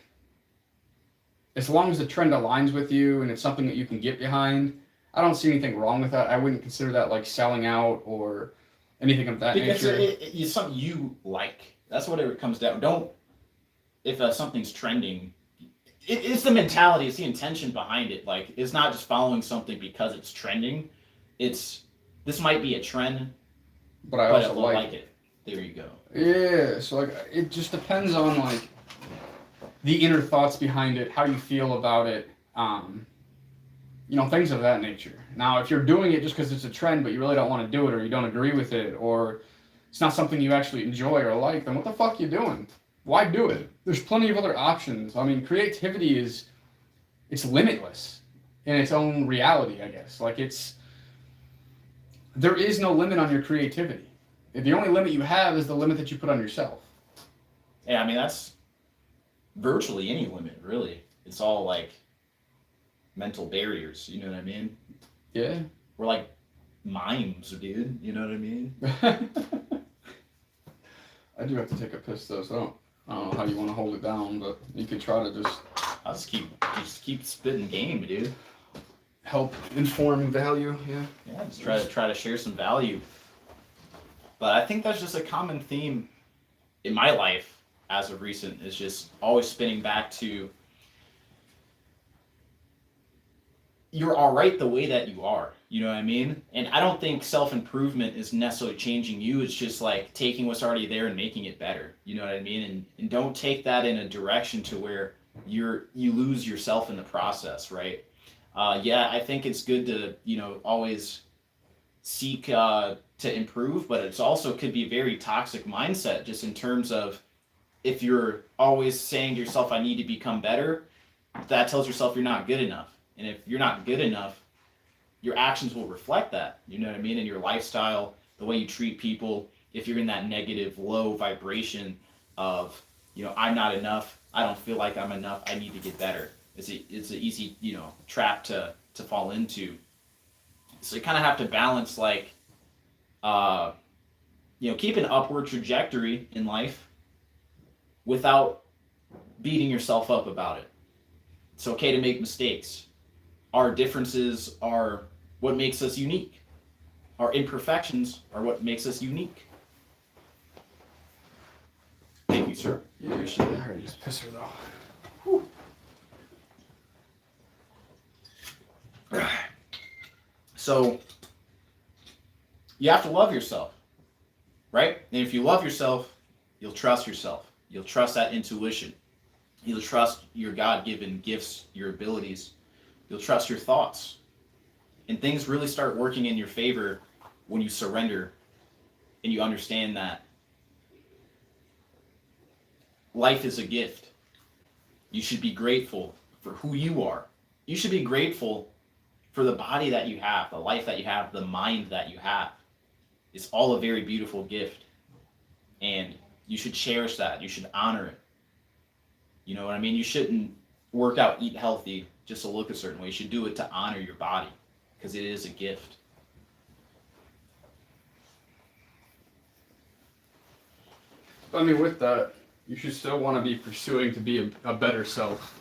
as long as the trend aligns with you and it's something that you can get behind, I don't see anything wrong with that. I wouldn't consider that like selling out or anything of that because nature. It's something you like. That's what it comes down. Don't, if something's trending, it's the mentality, it's the intention behind it. Like, it's not just following something because it's trending. This might be a trend, but I also like it. There you go. Yeah, so like it just depends on like the inner thoughts behind it, how you feel about it, you know, things of that nature. Now, if you're doing it just because it's a trend, but you really don't want to do it, or you don't agree with it, or it's not something you actually enjoy or like, then what the fuck are you doing? Why do it? There's plenty of other options. I mean, creativity it's limitless in its own reality, I guess. Like there is no limit on your creativity. The only limit you have is the limit that you put on yourself. Yeah, I mean, that's virtually any limit, really. It's all like mental barriers, you know what I mean? Yeah. We're like mimes, dude, you know what I mean? I do have to take a piss though, so I don't know how you want to hold it down, but you could try to I'll just keep spitting game, dude. Help inform value, yeah. Yeah, just try to share some value. But I think that's just a common theme in my life as of recent, is just always spinning back to you're all right the way that you are. You know what I mean? And I don't think self-improvement is necessarily changing you. It's just like taking what's already there and making it better. You know what I mean? And don't take that in a direction to where you lose yourself in the process, right? Yeah, I think it's good to, always seek to improve, but it's also could be a very toxic mindset just in terms of if you're always saying to yourself, I need to become better, that tells yourself you're not good enough. And if you're not good enough, your actions will reflect that. You know what I mean? And your lifestyle, the way you treat people, if you're in that negative, low vibration of, I'm not enough, I don't feel like I'm enough, I need to get better. It's an easy, trap to fall into. So you kind of have to balance, like, keep an upward trajectory in life without beating yourself up about it. It's okay to make mistakes. Our differences are what makes us unique. Our imperfections are what makes us unique. Thank you, sir. Yeah, appreciate it. I heard you just piss her though. So you have to love yourself, right? And if you love yourself, you'll trust yourself. You'll trust that intuition. You'll trust your God-given gifts, your abilities. You'll trust your thoughts. And things really start working in your favor when you surrender and you understand that life is a gift. You should be grateful for who you are. You should be grateful for the body that you have, the life that you have, the mind that you have. It's all a very beautiful gift. And you should cherish that. You should honor it. You know what I mean? You shouldn't work out, eat healthy just to look a certain way. You should do it to honor your body because it is a gift. I mean, with that, you should still want to be pursuing to be a better self.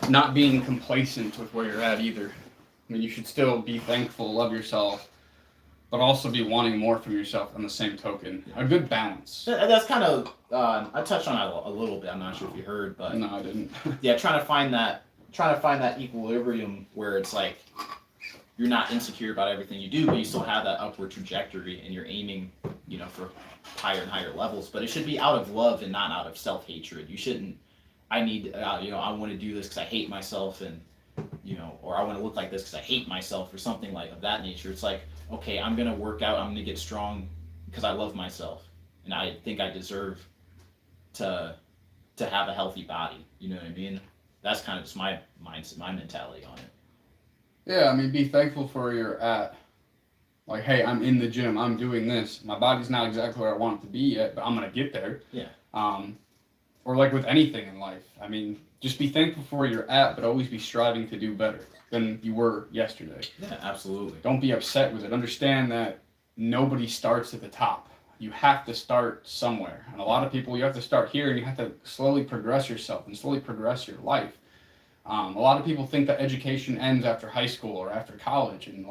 Not being complacent with where you're at either. I mean, you should still be thankful, love yourself, but also be wanting more from yourself on the same token. A good balance. That's kind of, I touched on it a little bit. I'm not sure if you heard, but no, I didn't. Yeah, trying to find that equilibrium where it's like you're not insecure about everything you do, but you still have that upward trajectory and you're aiming, for higher and higher levels. But it should be out of love and not out of self-hatred. You shouldn't, I want to do this because I hate myself and, or I want to look like this because I hate myself or something like of that nature. It's like, okay, I'm going to work out, I'm going to get strong because I love myself. And I think I deserve to have a healthy body. You know what I mean? That's kind of just my mindset, my mentality on it. Yeah, I mean, be thankful for where you're at. Like, hey, I'm in the gym, I'm doing this. My body's not exactly where I want it to be yet, but I'm going to get there. Yeah. Or like with anything in life. I mean, just be thankful for where you're at, but always be striving to do better than you were yesterday. Yeah, absolutely. Don't be upset with it. Understand that nobody starts at the top. You have to start somewhere. And a lot of people, you have to start here and you have to slowly progress yourself and slowly progress your life. A lot of people think that education ends after high school or after college. And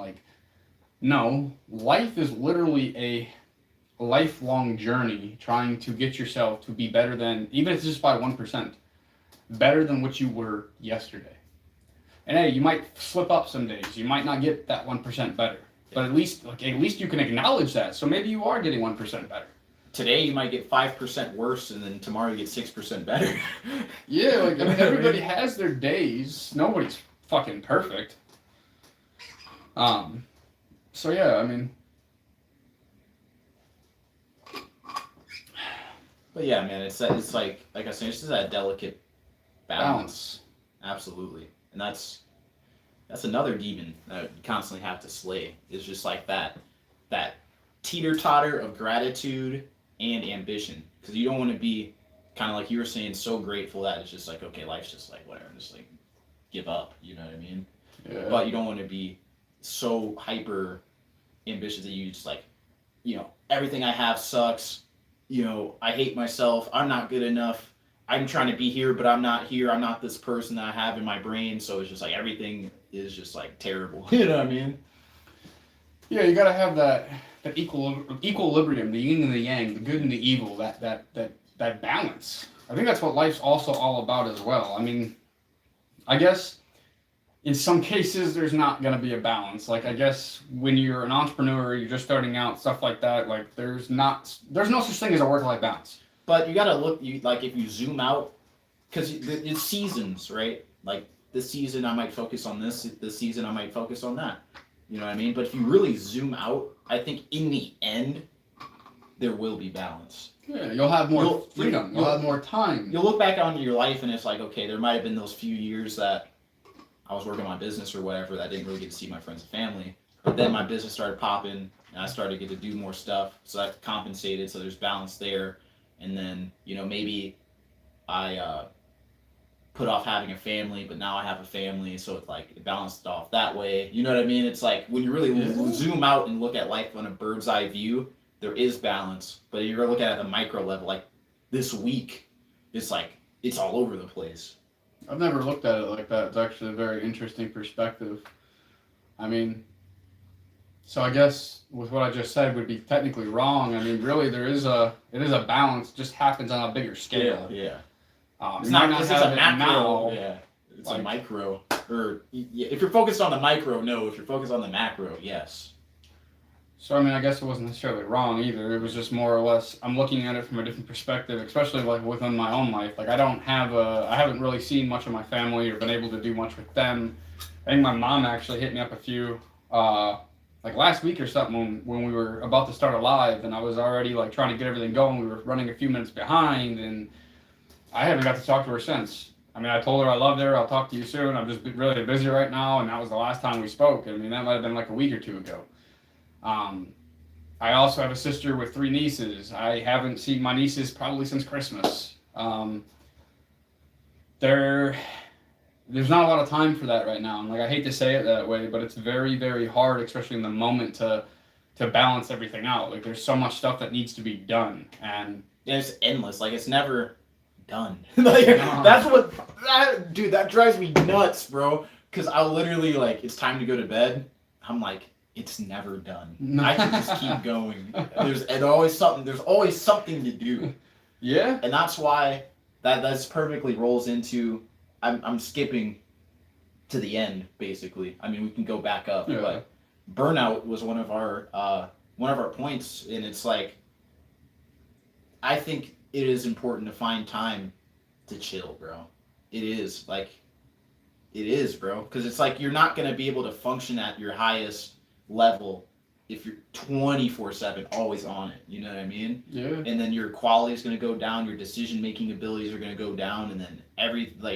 no, life is literally a lifelong journey trying to get yourself to be better than, even if it's just by 1%, better than what you were yesterday. And hey, you might slip up some days. You might not get that 1% better. But at least you can acknowledge that. So maybe you are getting 1% better. Today you might get 5% worse, and then tomorrow you get 6% better. Yeah, I mean, everybody has their days. Nobody's fucking perfect. So yeah, I mean. But yeah, man, it's like I said, it's just that delicate balance. Absolutely, and that's another demon that you constantly have to slay. Is just like that teeter-totter of gratitude and ambition, because you don't want to be kind of like you were saying, so grateful that it's just like, okay, life's just like whatever, just like give up. You know what I mean? Yeah. But you don't want to be so hyper ambitious that you just like, everything I have sucks. I hate myself. I'm not good enough. I'm trying to be here, but I'm not here. I'm not this person that I have in my brain. So it's just like everything is just like terrible. You know what I mean? Yeah, you gotta have that equilibrium, the yin and the yang, the good and the evil, that balance. I think that's what life's also all about as well. I mean, I guess in some cases, there's not going to be a balance. Like, I guess when you're an entrepreneur, you're just starting out, stuff like that, like, there's no such thing as a work-life balance. But you gotta look, like, if you zoom out, because it's seasons, right? Like, this season I might focus on this season I might focus on that. You know what I mean? But if you really zoom out, I think in the end, there will be balance. Yeah, you'll have more freedom. You'll have more time. You'll look back on your life and it's like, okay, there might have been those few years that I was working on my business or whatever that I didn't really get to see my friends and family. But then my business started popping and I started to get to do more stuff. So that compensated. So there's balance there. And then, maybe I put off having a family, but now I have a family. So it's like it balanced off that way. You know what I mean? It's like when you really zoom out and look at life on a bird's eye view, there is balance. But you're looking at the micro level, like this week, it's like it's all over the place. I've never looked at it like that. It's actually a very interesting perspective. I mean, so I guess with what I just said would be technically wrong. I mean, really, it is a balance. It just happens on a bigger scale. Yeah. It's not a macro. now. Yeah. It's like, a micro. Or if you're focused on the micro, no. If you're focused on the macro, yes. So, I mean, I guess it wasn't necessarily wrong either. It was just more or less, I'm looking at it from a different perspective, especially like within my own life. Like, I haven't really seen much of my family or been able to do much with them. I think my mom actually hit me up a few, like last week or something when we were about to start a live and I was already like trying to get everything going. We were running a few minutes behind and I haven't got to talk to her since. I mean, I told her I loved her. I'll talk to you soon. I'm just really busy right now. And that was the last time we spoke. I mean, that might have been like a week or two ago. I also have a sister with 3 nieces. I haven't seen my nieces probably since Christmas. There's not a lot of time for that right now. And like, I hate to say it that way, but it's very, very hard, especially in the moment to balance everything out. Like, there's so much stuff that needs to be done. And it's endless. Like, it's never done. Like, dude, that drives me nuts, bro. Because I'll literally, like, it's time to go to bed. I'm like, it's never done. I can just keep going. There's always something to do. Yeah. And that's why that's perfectly rolls into I'm skipping to the end, basically. I mean, we can go back up, but burnout was one of our points, and it's like I think it is important to find time to chill, bro. It is, bro, because it's like you're not gonna be able to function at your highest level if you're 24/7 always on it. You know what I mean? Yeah. And then your quality is going to go down, your decision making abilities are going to go down, and then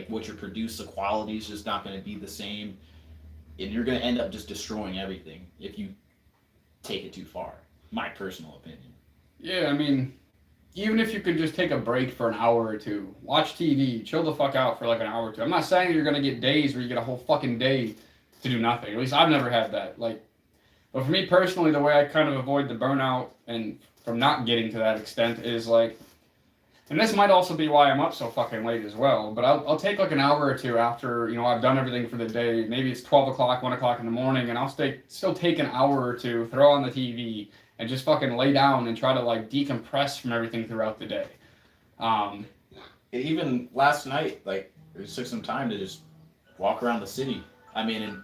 what you produce, the quality is just not going to be the same, and you're going to end up just destroying everything if you take it too far. My personal opinion. Yeah, I mean, even if you could just take a break for an hour or two, watch TV, chill the fuck out for like an hour or two. I'm not saying you're going to get days where you get a whole fucking day to do nothing. At least I've never had that. Like, but for me personally, the way I kind of avoid the burnout and from not getting to that extent is like, and this might also be why I'm up so fucking late as well, but I'll take like an hour or two after, I've done everything for the day. Maybe it's 12 o'clock, 1 o'clock in the morning, and I'll still take an hour or two, throw on the TV, and just fucking lay down and try to like decompress from everything throughout the day. Even last night, like, it took some time to just walk around the city. I mean, and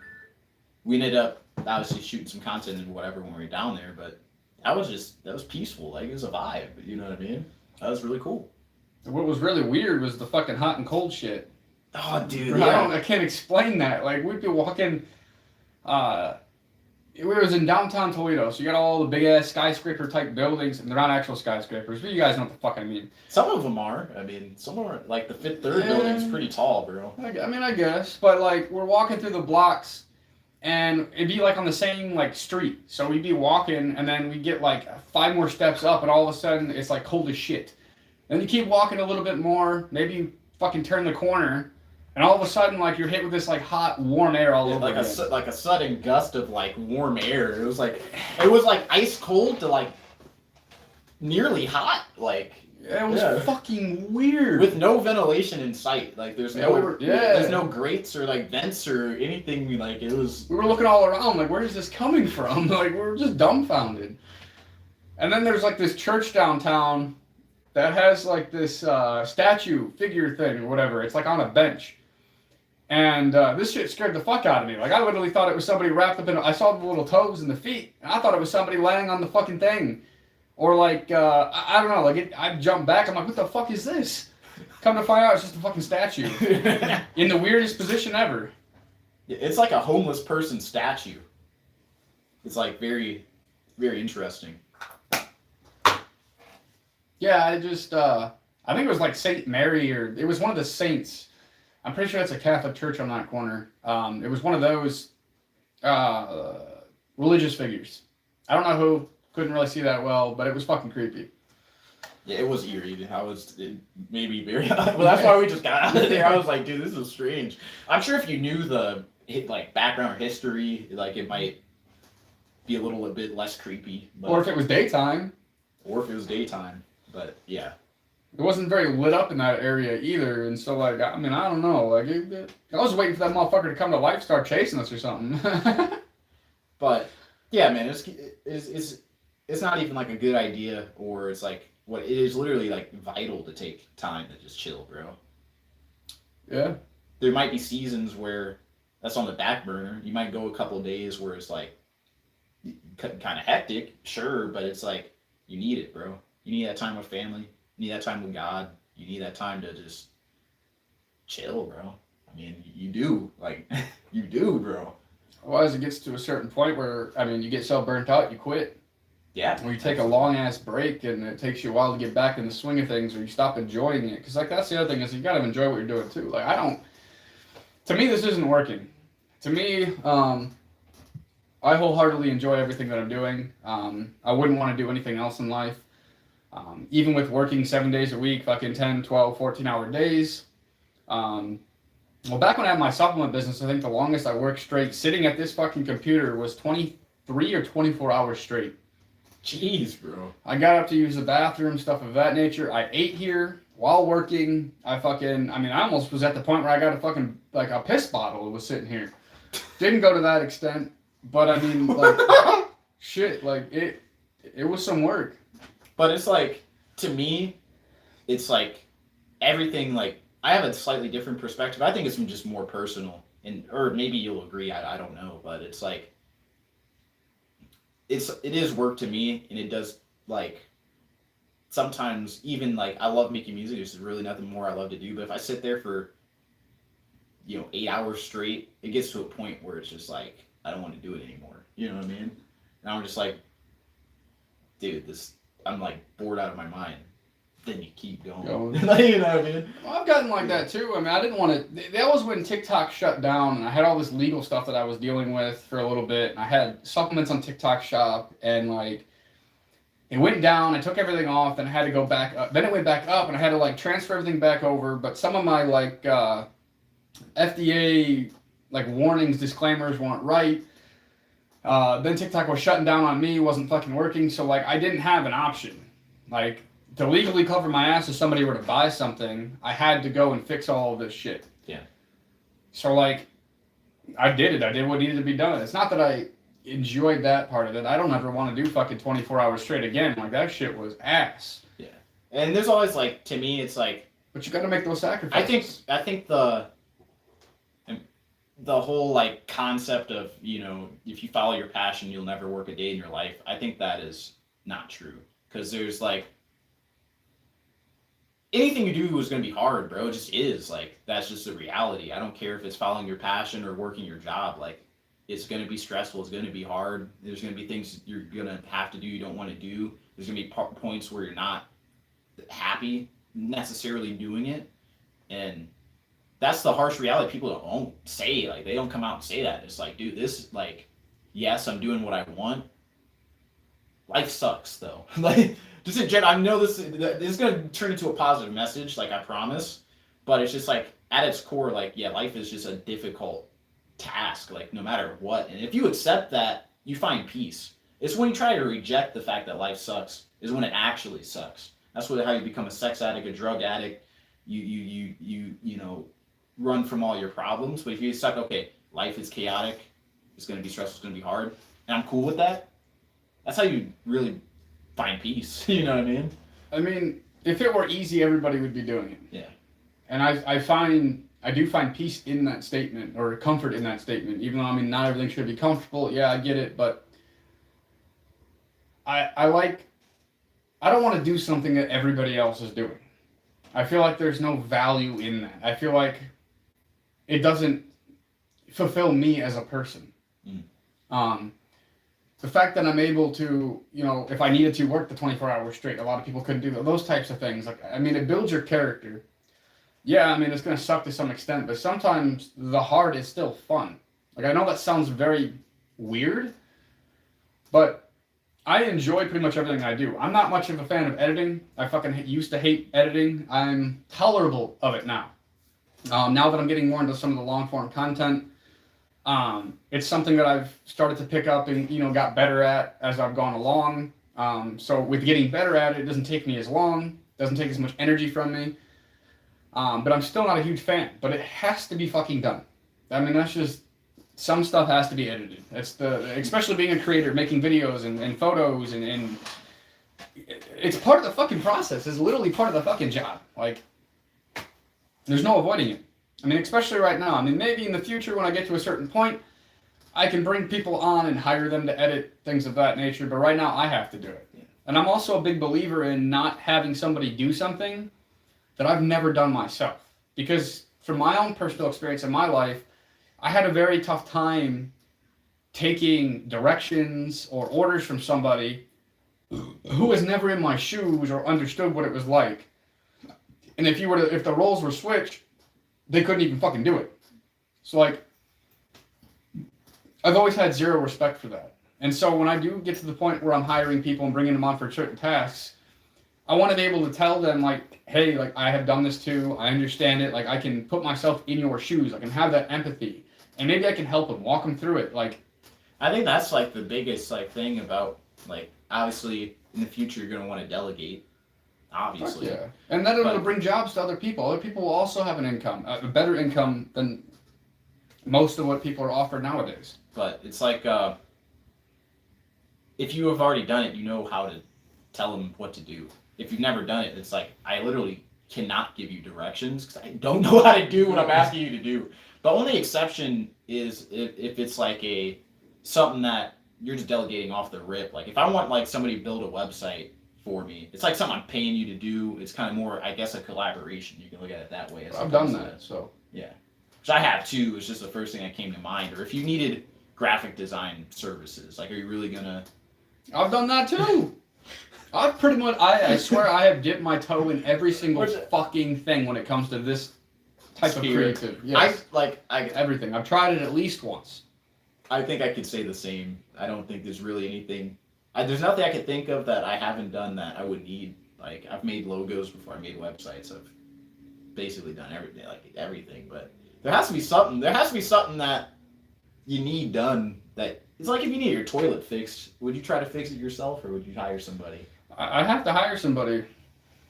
we ended up obviously shooting some content and whatever when we were down there, but that was peaceful. Like, it was a vibe, you know what I mean? That was really cool. What was really weird was the fucking hot and cold shit. Oh, dude, I can't explain that. Like, we'd be walking, we was in downtown Toledo, so you got all the big ass skyscraper type buildings, and they're not actual skyscrapers, but you guys know what the fuck I mean. Some of them are. I mean, some are, like the Fifth Third building's pretty tall, bro. I guess, but like, we're walking through the blocks, and it'd be like on the same like street. So we'd be walking, and then we get like 5 more steps up, and all of a sudden it's like cold as shit. Then you keep walking a little bit more, maybe you fucking turn the corner, and all of a sudden like you're hit with this like hot, warm air all over again. Like a sudden gust of like warm air. It was like ice cold to like nearly hot. Like, it was fucking weird. With no ventilation in sight. Like, there's no grates or like vents or anything. Like, it was. We were looking all around, like, where is this coming from? Like, we were just dumbfounded. And then there's like this church downtown that has like this statue figure thing or whatever. It's like on a bench. And this shit scared the fuck out of me. Like, I literally thought it was somebody wrapped up in... I saw the little toes and the feet, and I thought it was somebody laying on the fucking thing. Or, like, I don't know. Like, I jumped back. I'm like, what the fuck is this? Come to find out, it's just a fucking statue. In the weirdest position ever. It's like a homeless person statue. It's, like, very, very interesting. Yeah, I just... I think it was, like, St. Mary, or... It was one of the saints. I'm pretty sure it's a Catholic church on that corner. It was one of those religious figures. I don't know who, couldn't really see that well, but it was fucking creepy. Yeah, it was eerie. It made me very... Well, that's why we just got out of there. I was like, dude, this is strange. I'm sure if you knew the like background or history, like it might be a little bit less creepy. But... Or if it was daytime. But yeah. It wasn't very lit up in that area either, and so like I mean I don't know, like I was waiting for that motherfucker to come to life, start chasing us or something. But yeah, man, it's not even like a good idea, or it's like what it is literally like vital to take time to just chill, bro. Yeah. There might be seasons where that's on the back burner. You might go a couple of days where it's like kind of hectic, sure, but it's like you need it, bro. You need that time with family. You need that time with God. You need that time to just chill, bro. I mean, you do. Like, you do, bro. Otherwise, it gets to a certain point where, I mean, you get so burnt out, you quit. Yeah. Or you take a long-ass break, and it takes you a while to get back in the swing of things, or you stop enjoying it. Because, like, that's the other thing is you got to enjoy what you're doing, too. Like, to me, this isn't working. To me, I wholeheartedly enjoy everything that I'm doing. I wouldn't want to do anything else in life. Even with working 7 days a week, fucking 10, 12, 14-hour days. Well, back when I had my supplement business, I think the longest I worked straight sitting at this fucking computer was 23 or 24 hours straight. Jeez, bro. I got up to use the bathroom, stuff of that nature. I ate here while working. I almost was at the point where I got a fucking, like, a piss bottle that was sitting here. Didn't go to that extent, but I mean, like, shit, like, it was some work. But it's like, to me, it's like everything, like, I have a slightly different perspective. I think it's just more personal, or maybe you'll agree, I don't know, but it's like, it is work to me, and it does, like, sometimes even, like, I love making music, there's really nothing more I love to do, but if I sit there for, 8 hours straight, it gets to a point where it's just like, I don't want to do it anymore, you know what I mean? And I'm just like, dude, I'm like bored out of my mind. Then you keep going. You know what I mean? Well, I've gotten like that too. I mean, I didn't want to. That was when TikTok shut down, and I had all this legal stuff that I was dealing with for a little bit. And I had supplements on TikTok Shop, and like it went down. I took everything off, then I had to go back up. Then it went back up, and I had to like transfer everything back over. But some of my like FDA like warnings, disclaimers weren't right. Then TikTok was shutting down on me, wasn't fucking working, so like I didn't have an option. Like to legally cover my ass if somebody were to buy something, I had to go and fix all of this shit. Yeah. So like I did it. I did what needed to be done. It's not that I enjoyed that part of it. I don't ever want to do fucking 24 hours straight again. Like that shit was ass. Yeah. And there's always like, to me it's like, but you got to make those sacrifices. I think the whole like concept of, if you follow your passion, you'll never work a day in your life. I think that is not true. Because there's like, anything you do is going to be hard, bro. It just is. Like, that's just the reality. I don't care if it's following your passion or working your job. Like, it's going to be stressful. It's going to be hard. There's going to be things you're going to have to do you don't want to do. There's going to be points where you're not happy necessarily doing it. And that's the harsh reality. People don't say, like, they don't come out and say that. It's like, dude, this, like, yes, I'm doing what I want. Life sucks, though. Like, just in general, I know this is going to turn into a positive message, like, I promise. But it's just, like, at its core, like, yeah, life is just a difficult task, like, no matter what. And if you accept that, you find peace. It's when you try to reject the fact that life sucks, is when it actually sucks. That's how you become a sex addict, a drug addict. You run from all your problems. But if you accept, okay, life is chaotic, it's going to be stressful, it's going to be hard, and I'm cool with that, that's how you really find peace. You know what I mean? I mean, if it were easy, everybody would be doing it. Yeah. And I find I do find peace in that statement, or comfort in that statement, even though, I mean, not everything should be comfortable. Yeah, I get it, but I don't want to do something that everybody else is doing. I feel like there's no value in that. I feel like it doesn't fulfill me as a person. The fact that I'm able to, if I needed to work the 24 hours straight, a lot of people couldn't do that. Those types of things. Like, I mean, it builds your character. Yeah, I mean, it's going to suck to some extent, but sometimes the hard is still fun. Like, I know that sounds very weird, but I enjoy pretty much everything I do. I'm not much of a fan of editing. I fucking used to hate editing. I'm tolerable of it now. Now that I'm getting more into some of the long-form content, it's something that I've started to pick up and, got better at as I've gone along. So with getting better at it, it doesn't take me as long, doesn't take as much energy from me. But I'm still not a huge fan. But it has to be fucking done. I mean, that's just, some stuff has to be edited. Especially being a creator, making videos and photos and it's part of the fucking process. It's literally part of the fucking job. Like, there's no avoiding it. I mean, especially right now. I mean, maybe in the future when I get to a certain point, I can bring people on and hire them to edit, things of that nature. But right now, I have to do it. Yeah. And I'm also a big believer in not having somebody do something that I've never done myself. Because from my own personal experience in my life, I had a very tough time taking directions or orders from somebody who was never in my shoes or understood what it was like. And if the roles were switched, they couldn't even fucking do it. So, like, I've always had zero respect for that. And so when I do get to the point where I'm hiring people and bringing them on for certain tasks, I want to be able to tell them, like, hey, like, I have done this too. I understand it. Like, I can put myself in your shoes. I can have that empathy. And maybe I can help them, walk them through it. Like, I think that's, like, the biggest, like, thing about, like, obviously, in the future, you're going to want to delegate. Obviously. Yeah. And then it'll bring jobs to other people. Other people will also have an income, a better income than most of what people are offered nowadays. But it's like, if you have already done it, you know how to tell them what to do. If you've never done it, it's like, I literally cannot give you directions because I don't know how to do what I'm asking you to do. The only exception is if it's like something that you're just delegating off the rip. Like, if I want, like, somebody to build a website for me, it's like something I'm paying you to do. It's kind of more, I guess, a collaboration. You can look at it that way. I've done that, so. Yeah. Which I have too. It's just the first thing that came to mind. Or if you needed graphic design services, like, are you really gonna? I've done that too. I've pretty much, I swear I have dipped my toe in every single fucking thing when it comes to this type of creative. Yes. Everything. I've tried it at least once. I think I could say the same. I don't think there's really anything. There's nothing I could think of that I haven't done that I would need. Like, I've made logos before I made websites. I've basically done everything. But there has to be something. There has to be something that you need done. That it's like if you need your toilet fixed, would you try to fix it yourself or would you hire somebody? I have to hire somebody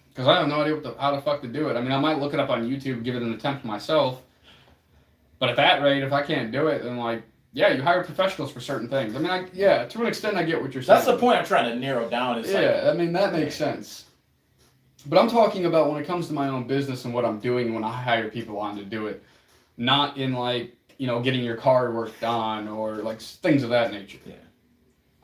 because I have no idea how the fuck to do it. I mean, I might look it up on YouTube, give it an attempt myself. But at that rate, if I can't do it, then, like, yeah, you hire professionals for certain things. I mean, to an extent, I get what you're saying. That's the point I'm trying to narrow down. I mean, that makes sense. But I'm talking about when it comes to my own business and what I'm doing when I hire people on to do it. Not in, like, getting your car worked on or, like, things of that nature. Yeah.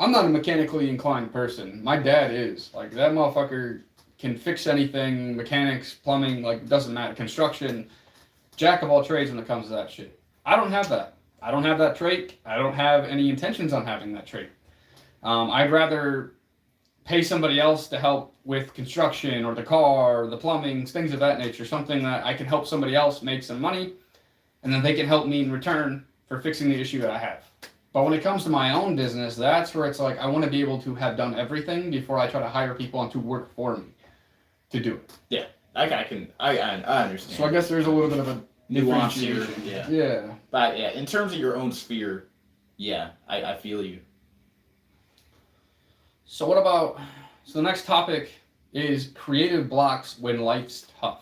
I'm not a mechanically inclined person. My dad is. Like, that motherfucker can fix anything, mechanics, plumbing, like, doesn't matter, construction, jack of all trades when it comes to that shit. I don't have that. I don't have that trait. I don't have any intentions on having that trait. I'd rather pay somebody else to help with construction or the car, or the plumbing, things of that nature, something that I can help somebody else make some money, and then they can help me in return for fixing the issue that I have. But when it comes to my own business, that's where it's like I want to be able to have done everything before I try to hire people on to work for me to do it. Yeah, I understand. So I guess there's a little bit of a nuance here. Yeah. But yeah, in terms of your own sphere, yeah, I feel you. So the next topic is creative blocks when life's tough.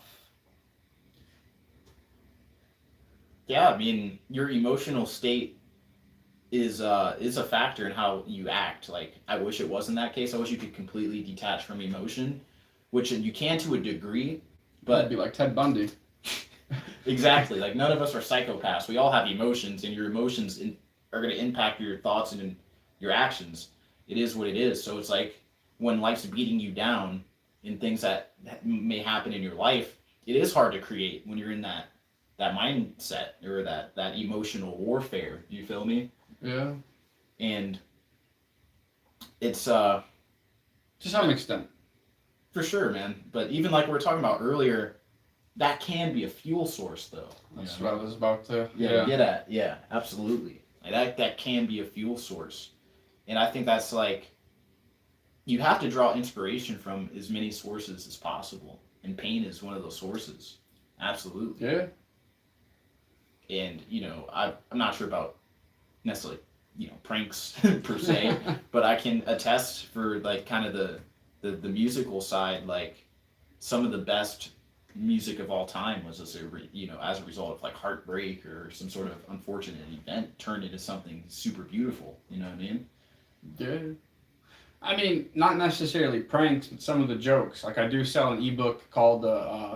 Yeah, I mean, your emotional state is a factor in how you act. Like, I wish it wasn't that case. I wish you could completely detach from emotion, which you can to a degree, but it'd be like Ted Bundy. Exactly. Like none of us are psychopaths. We all have emotions, and your emotions are going to impact your thoughts and your actions. It is what it is. So it's like when life's beating you down in things that may happen in your life, it is hard to create when you're in that mindset or that emotional warfare. You feel me? Yeah. And it's To some extent. for sure, man. But even like we were talking about earlier, that can be a fuel source, though. That's what I was about to. Get at. Yeah, absolutely. Like that can be a fuel source, and I think that's like you have to draw inspiration from as many sources as possible, and pain is one of those sources. Absolutely. Yeah. And I'm not sure about necessarily pranks per se, but I can attest for like kind of the musical side, like some of the best music of all time was as a result of like heartbreak or some sort of unfortunate event turned into something super beautiful. You know what I mean? Yeah. I mean, not necessarily pranks, but some of the jokes. Like I do sell an ebook called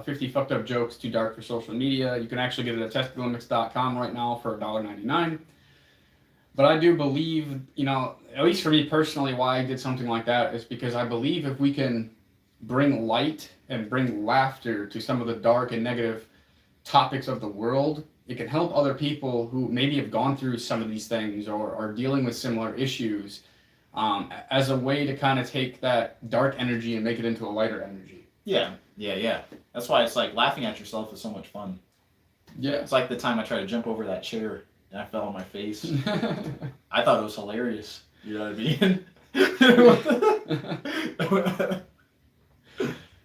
50 Fucked Up Jokes Too Dark for Social Media. You can actually get it at testlimits.com right now for $1.99. But I do believe, at least for me personally, why I did something like that is because I believe if we can bring light and bring laughter to some of the dark and negative topics of the world, it can help other people who maybe have gone through some of these things or are dealing with similar issues as a way to kind of take that dark energy and make it into a lighter energy. Yeah. That's why it's like laughing at yourself is so much fun. Yeah. It's like the time I tried to jump over that chair and I fell on my face. I thought it was hilarious. You know what I mean?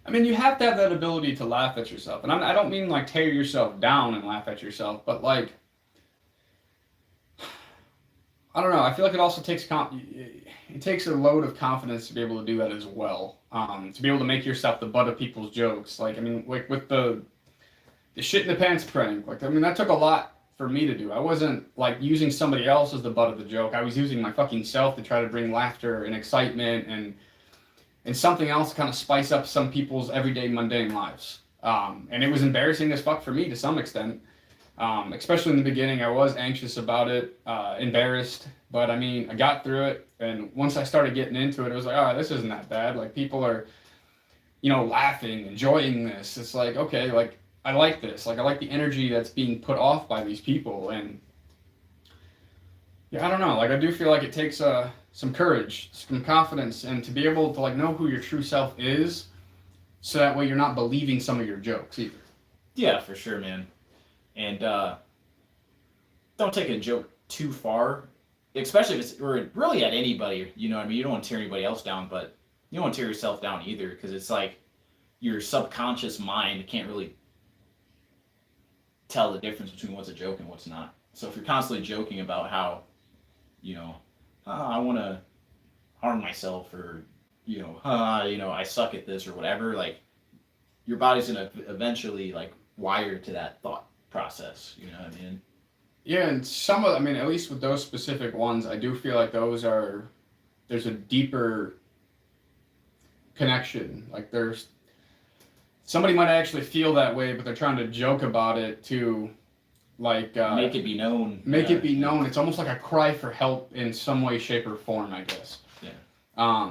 I mean, you have to have that ability to laugh at yourself. And I don't mean like tear yourself down and laugh at yourself, but like, I don't know. I feel like it also takes it takes a load of confidence to be able to do that as well. To be able to make yourself the butt of people's jokes. Like, I mean, like with the shit in the pants prank. Like, I mean, that took a lot for me to do. I wasn't like using somebody else as the butt of the joke. I was using my fucking self to try to bring laughter and excitement and something else to kind of spice up some people's everyday mundane lives. And it was embarrassing as fuck for me to some extent. Especially in the beginning, I was anxious about it, embarrassed, but I mean, I got through it. And once I started getting into it, it was like, all right, this isn't that bad. Like people are, laughing, enjoying this. It's like, okay, like I like this. Like I like the energy that's being put off by these people. And yeah, I don't know. Like I do feel like it takes some courage, some confidence, and to be able to like know who your true self is, so that way you're not believing some of your jokes either. Yeah, for sure, man. And don't take a joke too far, especially if it's or really at anybody. You know what I mean? You don't want to tear anybody else down, but you don't want to tear yourself down either, because it's like your subconscious mind can't really tell the difference between what's a joke and what's not. So if you're constantly joking about how, I want to harm myself, or I suck at this or whatever, like your body's gonna eventually like wire to that thought process. You know what I mean? Yeah, and at least with those specific ones, I do feel like there's a deeper connection. Like somebody might actually feel that way, but they're trying to joke about it to like make it be known. It be known. It's almost like a cry for help in some way, shape, or form, I guess. Yeah.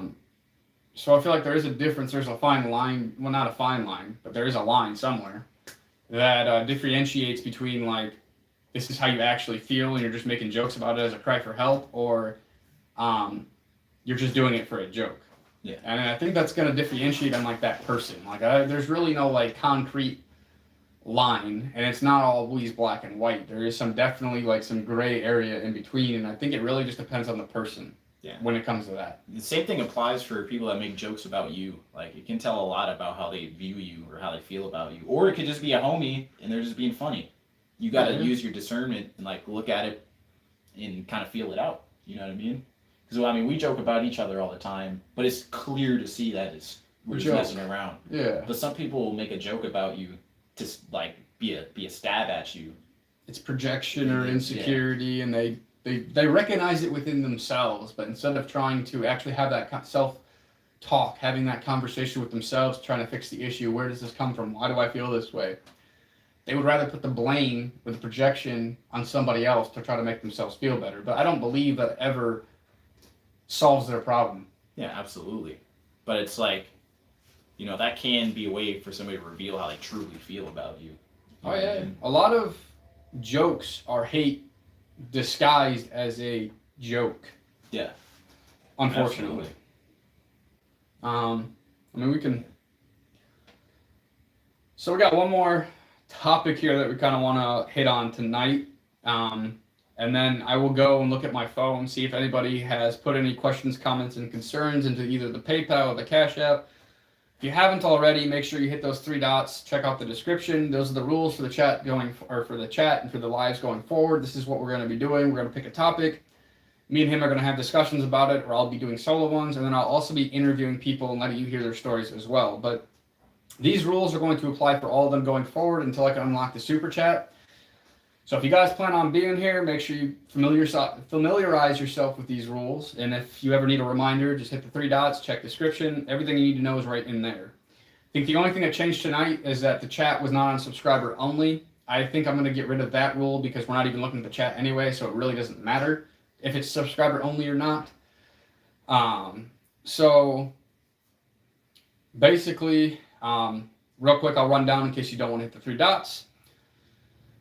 So I feel like there is a difference. There's a fine line. Well, not a fine line, but there is a line somewhere that differentiates between like this is how you actually feel and you're just making jokes about it as a cry for help, or you're just doing it for a joke. Yeah. And I think that's going to differentiate on like that person. Like there's really no like concrete line, and it's not always black and white. There is definitely like some gray area in between, and I think it really just depends on the person. Yeah. When it comes to that. The same thing applies for people that make jokes about you. Like it can tell a lot about how they view you or how they feel about you. Or it could just be a homie and they're just being funny. You got to use your discernment and like look at it and kind of feel it out. You know what I mean? Because I mean, we joke about each other all the time, but it's clear to see that we're just messing around. Yeah. But some people will make a joke about you to like be a stab at you. It's projection or insecurity, and they recognize it within themselves, but instead of trying to actually have that self-talk, having that conversation with themselves, trying to fix the issue, where does this come from? Why do I feel this way? they would rather put the blame or the projection on somebody else to try to make themselves feel better. But I don't believe that ever solves their problem. Yeah, absolutely. But it's like, that can be a way for somebody to reveal how they truly feel about you. Oh yeah, a lot of jokes are hate disguised as a joke. Yeah, unfortunately. We can. So we got one more topic here that we kind of want to hit on tonight, and then I will go and look at my phone, see if anybody has put any questions, comments, and concerns into either the PayPal or the Cash App. If you haven't already, make sure you hit those 3 dots. Check out the description. Those are the rules for the chat for the chat and for the lives going forward. This is what we're going to be doing. We're going to pick a topic. Me and him are going to have discussions about it, or I'll be doing solo ones, and then I'll also be interviewing people and letting you hear their stories as well. But these rules are going to apply for all of them going forward until I can unlock the super chat. So if you guys plan on being here, make sure you familiarize yourself with these rules. And if you ever need a reminder, just hit the 3 dots, check description. Everything you need to know is right in there. I think the only thing that changed tonight is that the chat was not on subscriber only. I think I'm going to get rid of that rule because we're not even looking at the chat anyway, so it really doesn't matter if it's subscriber only or not. So basically, real quick, I'll run down in case you don't want to hit the 3 dots.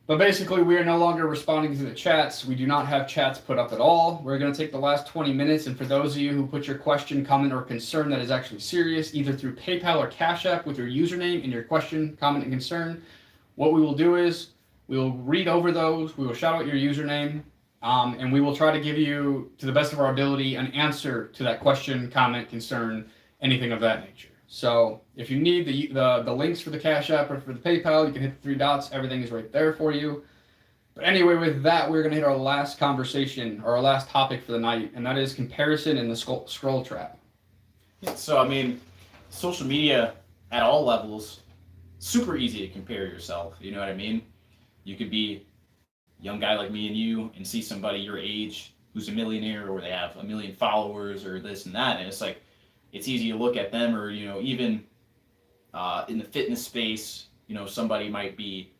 But basically, we are no longer responding to the chats. We do not have chats put up at all. We're going to take the last 20 minutes, and for those of you who put your question, comment, or concern that is actually serious, either through PayPal or Cash App with your username and your question, comment, and concern, what we will do is we will read over those, we will shout out your username, and we will try to give you, to the best of our ability, an answer to that question, comment, concern, anything of that nature. So if you need the links for the Cash App or for the PayPal, you can hit the 3 dots. Everything is right there for you. But anyway, with that, we're going to hit our last conversation, or our last topic for the night, and that is comparison in the scroll trap. So, social media at all levels, super easy to compare yourself. You know what I mean? You could be a young guy like me and you and see somebody your age who's a millionaire, or they have 1 million followers, or this and that, and it's like, it's easy to look at them, or, even in the fitness space, somebody might be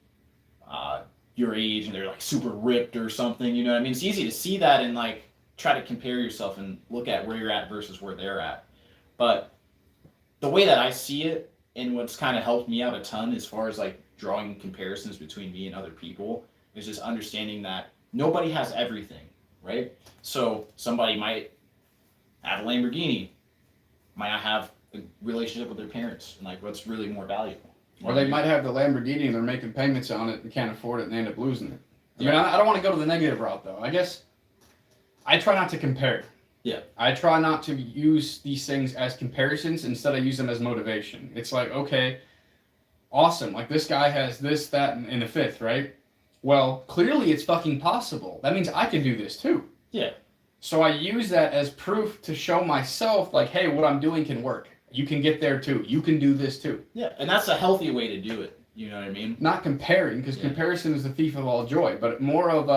your age and they're like super ripped or something, you know what I mean? It's easy to see that and like try to compare yourself and look at where you're at versus where they're at. But the way that I see it, and what's kind of helped me out a ton as far as like drawing comparisons between me and other people, is just understanding that nobody has everything, right? So somebody might have a Lamborghini, might not have a relationship with their parents, and like what's really more valuable. Or they might have the Lamborghini and they're making payments on it and can't afford it and they end up losing it. I don't want to go to the negative route though. I guess I try not to compare. Yeah. I try not to use these things as comparisons. Instead, I use them as motivation. It's like, okay, awesome. Like this guy has this, that, and the 5th, right? Well, clearly it's fucking possible. That means I can do this too. Yeah. So I use that as proof to show myself, like, hey, what I'm doing can work. You can get there too. You can do this too. Yeah, and that's a healthy way to do it. You know what I mean? Not comparing, because comparison is the thief of all joy, but more of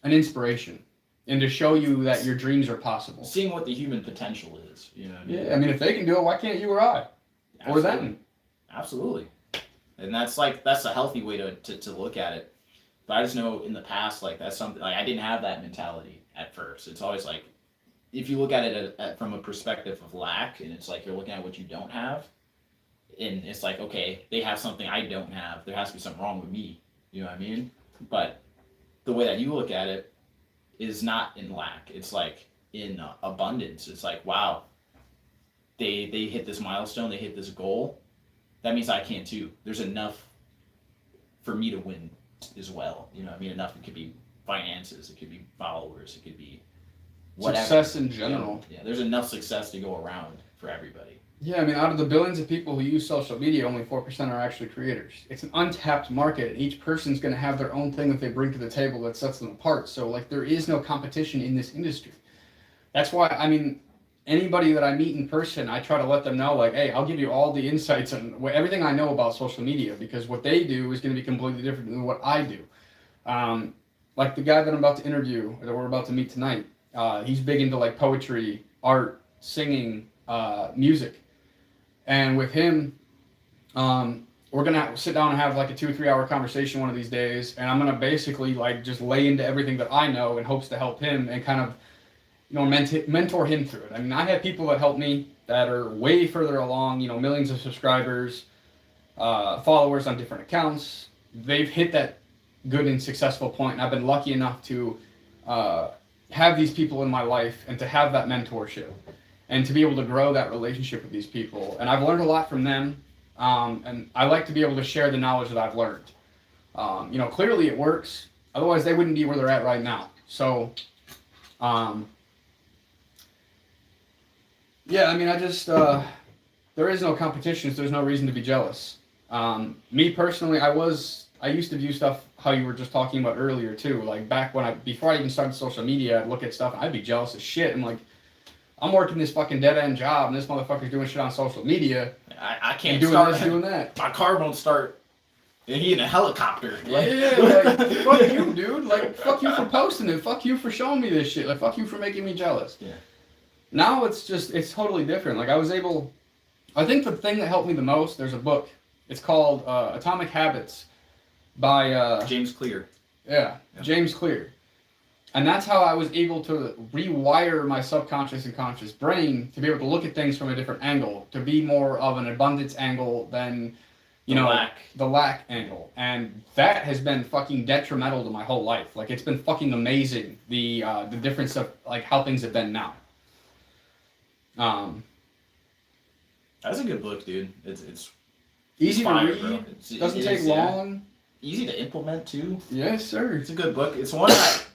an inspiration, and to show you that your dreams are possible. Seeing what the human potential is. You know what I mean? Yeah, if they can do it, why can't you or I? Absolutely. Or them? Absolutely. And that's a healthy way to look at it. But I just know in the past, like that's something, like I didn't have that mentality at first. It's always like, if you look at it from a perspective of lack, and it's like you're looking at what you don't have, and it's like, okay, they have something I don't have. There has to be something wrong with me. You know what I mean? But the way that you look at it is not in lack. It's like in abundance. It's like, wow, they hit this milestone, they hit this goal. That means I can too. There's enough for me to win as well. You know what I mean? Enough. It could be finances. It could be followers. It could be whatever. Success in general. Yeah, there's enough success to go around for everybody. Yeah, out of the billions of people who use social media, only 4% are actually creators. It's an untapped market, and each person's going to have their own thing that they bring to the table that sets them apart. So, like, there is no competition in this industry. That's why, anybody that I meet in person, I try to let them know, like, hey, I'll give you all the insights and everything I know about social media, because what they do is going to be completely different than what I do. Like the guy that I'm about to interview, that we're about to meet tonight, he's big into, like, poetry, art, singing, music. And with him, what we're gonna sit down and have like a 2 or 3 hour conversation one of these days, and I'm gonna basically like just lay into everything that I know in hopes to help him and kind of, you know, mentor him through it. I mean, I have people that help me that are way further along, you know, millions of subscribers, followers on different accounts. They've hit that good and successful point, and I've been lucky enough to have these people in my life and to have that mentorship and to be able to grow that relationship with these people. And I've learned a lot from them, and I like to be able to share the knowledge that I've learned. You know, clearly it works. Otherwise, they wouldn't be where they're at right now. So, yeah, I mean, I just, there is no competition, so there's no reason to be jealous. Me personally, I used to view stuff how you were just talking about earlier too. Like back before I even started social media, I'd look at stuff and I'd be jealous as shit. I'm like, I'm working this fucking dead end job and this motherfucker's doing shit on social media. I can't doing start this, doing that. My car won't start. And he in a helicopter. Yeah, like fuck you, dude. Like fuck you for posting it. Fuck you for showing me this shit. Like fuck you for making me jealous. Yeah. Now it's totally different. Like I think the thing that helped me the most, there's a book. It's called Atomic Habits by James Clear. Yeah, James Clear. And that's how I was able to rewire my subconscious and conscious brain to be able to look at things from a different angle, to be more of an abundance angle than, the lack angle. And that has been fucking detrimental to my whole life. Like, it's been fucking amazing, the difference of, like, how things have been now. That's a good book, dude. It's easy to read. Bro. Doesn't take long. Easy to implement, too. Yes, sir. It's a good book. It's one that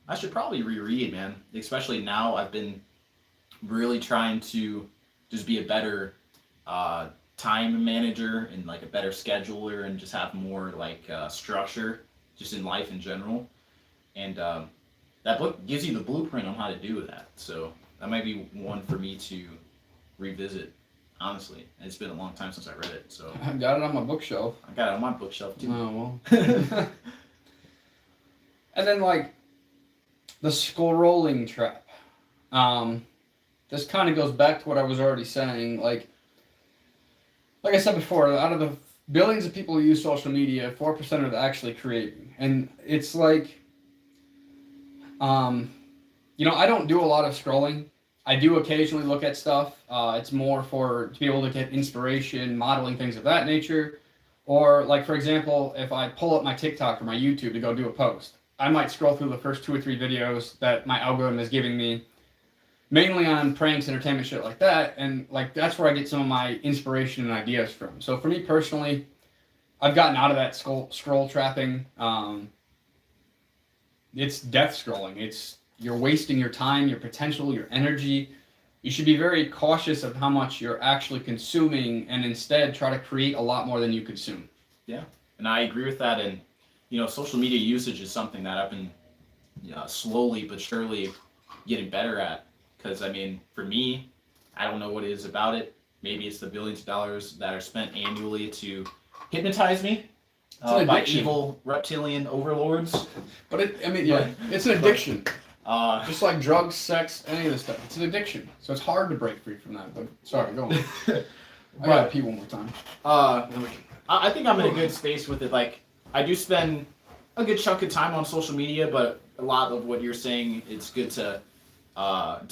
I should probably reread, man. Especially now, I've been really trying to just be a better time manager and like a better scheduler and just have more like structure just in life in general. And that book gives you the blueprint on how to do that. So that might be one for me to revisit, honestly. And it's been a long time since I read it. So I got it on my bookshelf. I got it on my bookshelf too. Oh, well. And then like the scrolling trap. This kind of goes back to what I was already saying. Like I said before, out of the billions of people who use social media, 4% are actually creating. And it's like, I don't do a lot of scrolling. I do occasionally look at stuff. It's more to be able to get inspiration, modeling things of that nature. Or like, for example, if I pull up my TikTok or my YouTube to go do a post, I might scroll through the first 2 or 3 videos that my algorithm is giving me, mainly on pranks, entertainment, shit like that. And like, that's where I get some of my inspiration and ideas from. So for me personally, I've gotten out of that scroll trapping. It's death scrolling. You're wasting your time, your potential, your energy. You should be very cautious of how much you're actually consuming and instead try to create a lot more than you consume. Yeah, and I agree with that. And, social media usage is something that I've been slowly but surely getting better at. Because, for me, I don't know what it is about it. Maybe it's the billions of dollars that are spent annually to hypnotize me by evil reptilian overlords. But it's an addiction. Just like drugs, sex, any of this stuff. It's an addiction. So it's hard to break free from that. But sorry, go on. I gotta pee one more time. I think I'm in a good space with it. Like, I do spend a good chunk of time on social media, but a lot of what you're saying, it's good to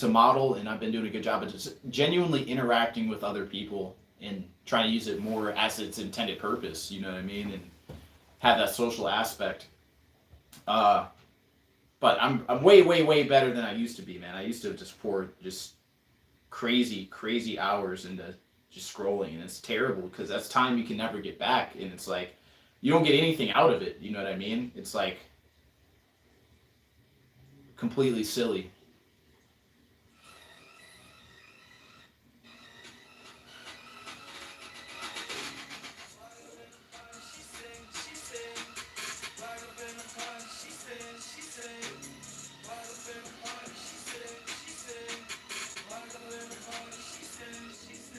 model, and I've been doing a good job of just genuinely interacting with other people and trying to use it more as its intended purpose, you know what I mean, and have that social aspect. But I'm way, way, way better than I used to be, man. I used to just pour just crazy, crazy hours into just scrolling, and it's terrible because that's time you can never get back, and it's like you don't get anything out of it, you know what I mean? It's like completely silly.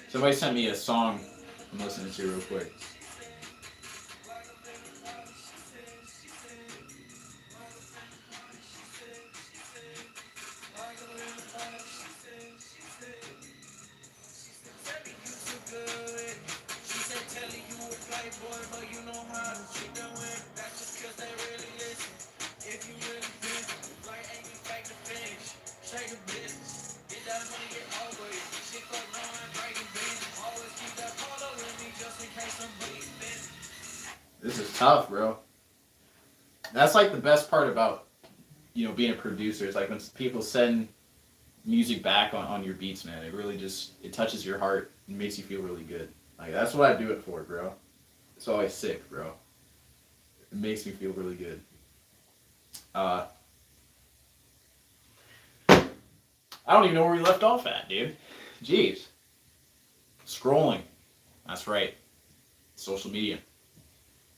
Somebody sent me a song I'm listening to real quick. is tough, bro. That's like the best part about, being a producer. It's like when people send music back on your beats, man. It really it touches your heart and makes you feel really good. Like, that's what I do it for, bro. It's always sick, bro. It makes me feel really good. I don't even know where we left off at, dude. Jeez. Scrolling. That's right. Social media.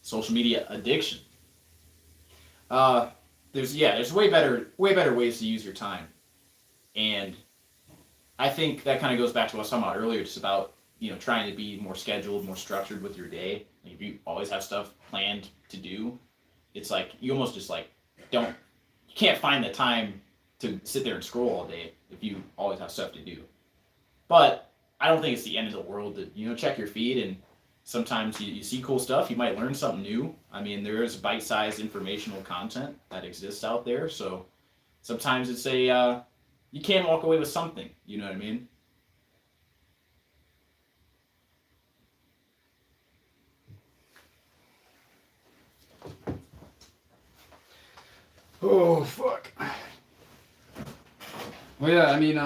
Social media addiction. There's way better ways to use your time. And I think that kind of goes back to what I was talking about earlier, just about, trying to be more scheduled, more structured with your day. Like, if you always have stuff planned to do, it's like you almost just like you can't find the time to sit there and scroll all day if you always have stuff to do. But I don't think it's the end of the world to, check your feed, and sometimes you see cool stuff. You might learn something new. I mean, there is bite-sized informational content that exists out there. So sometimes it's you can walk away with something. You know what I mean? Oh, fuck. Well, yeah, I mean,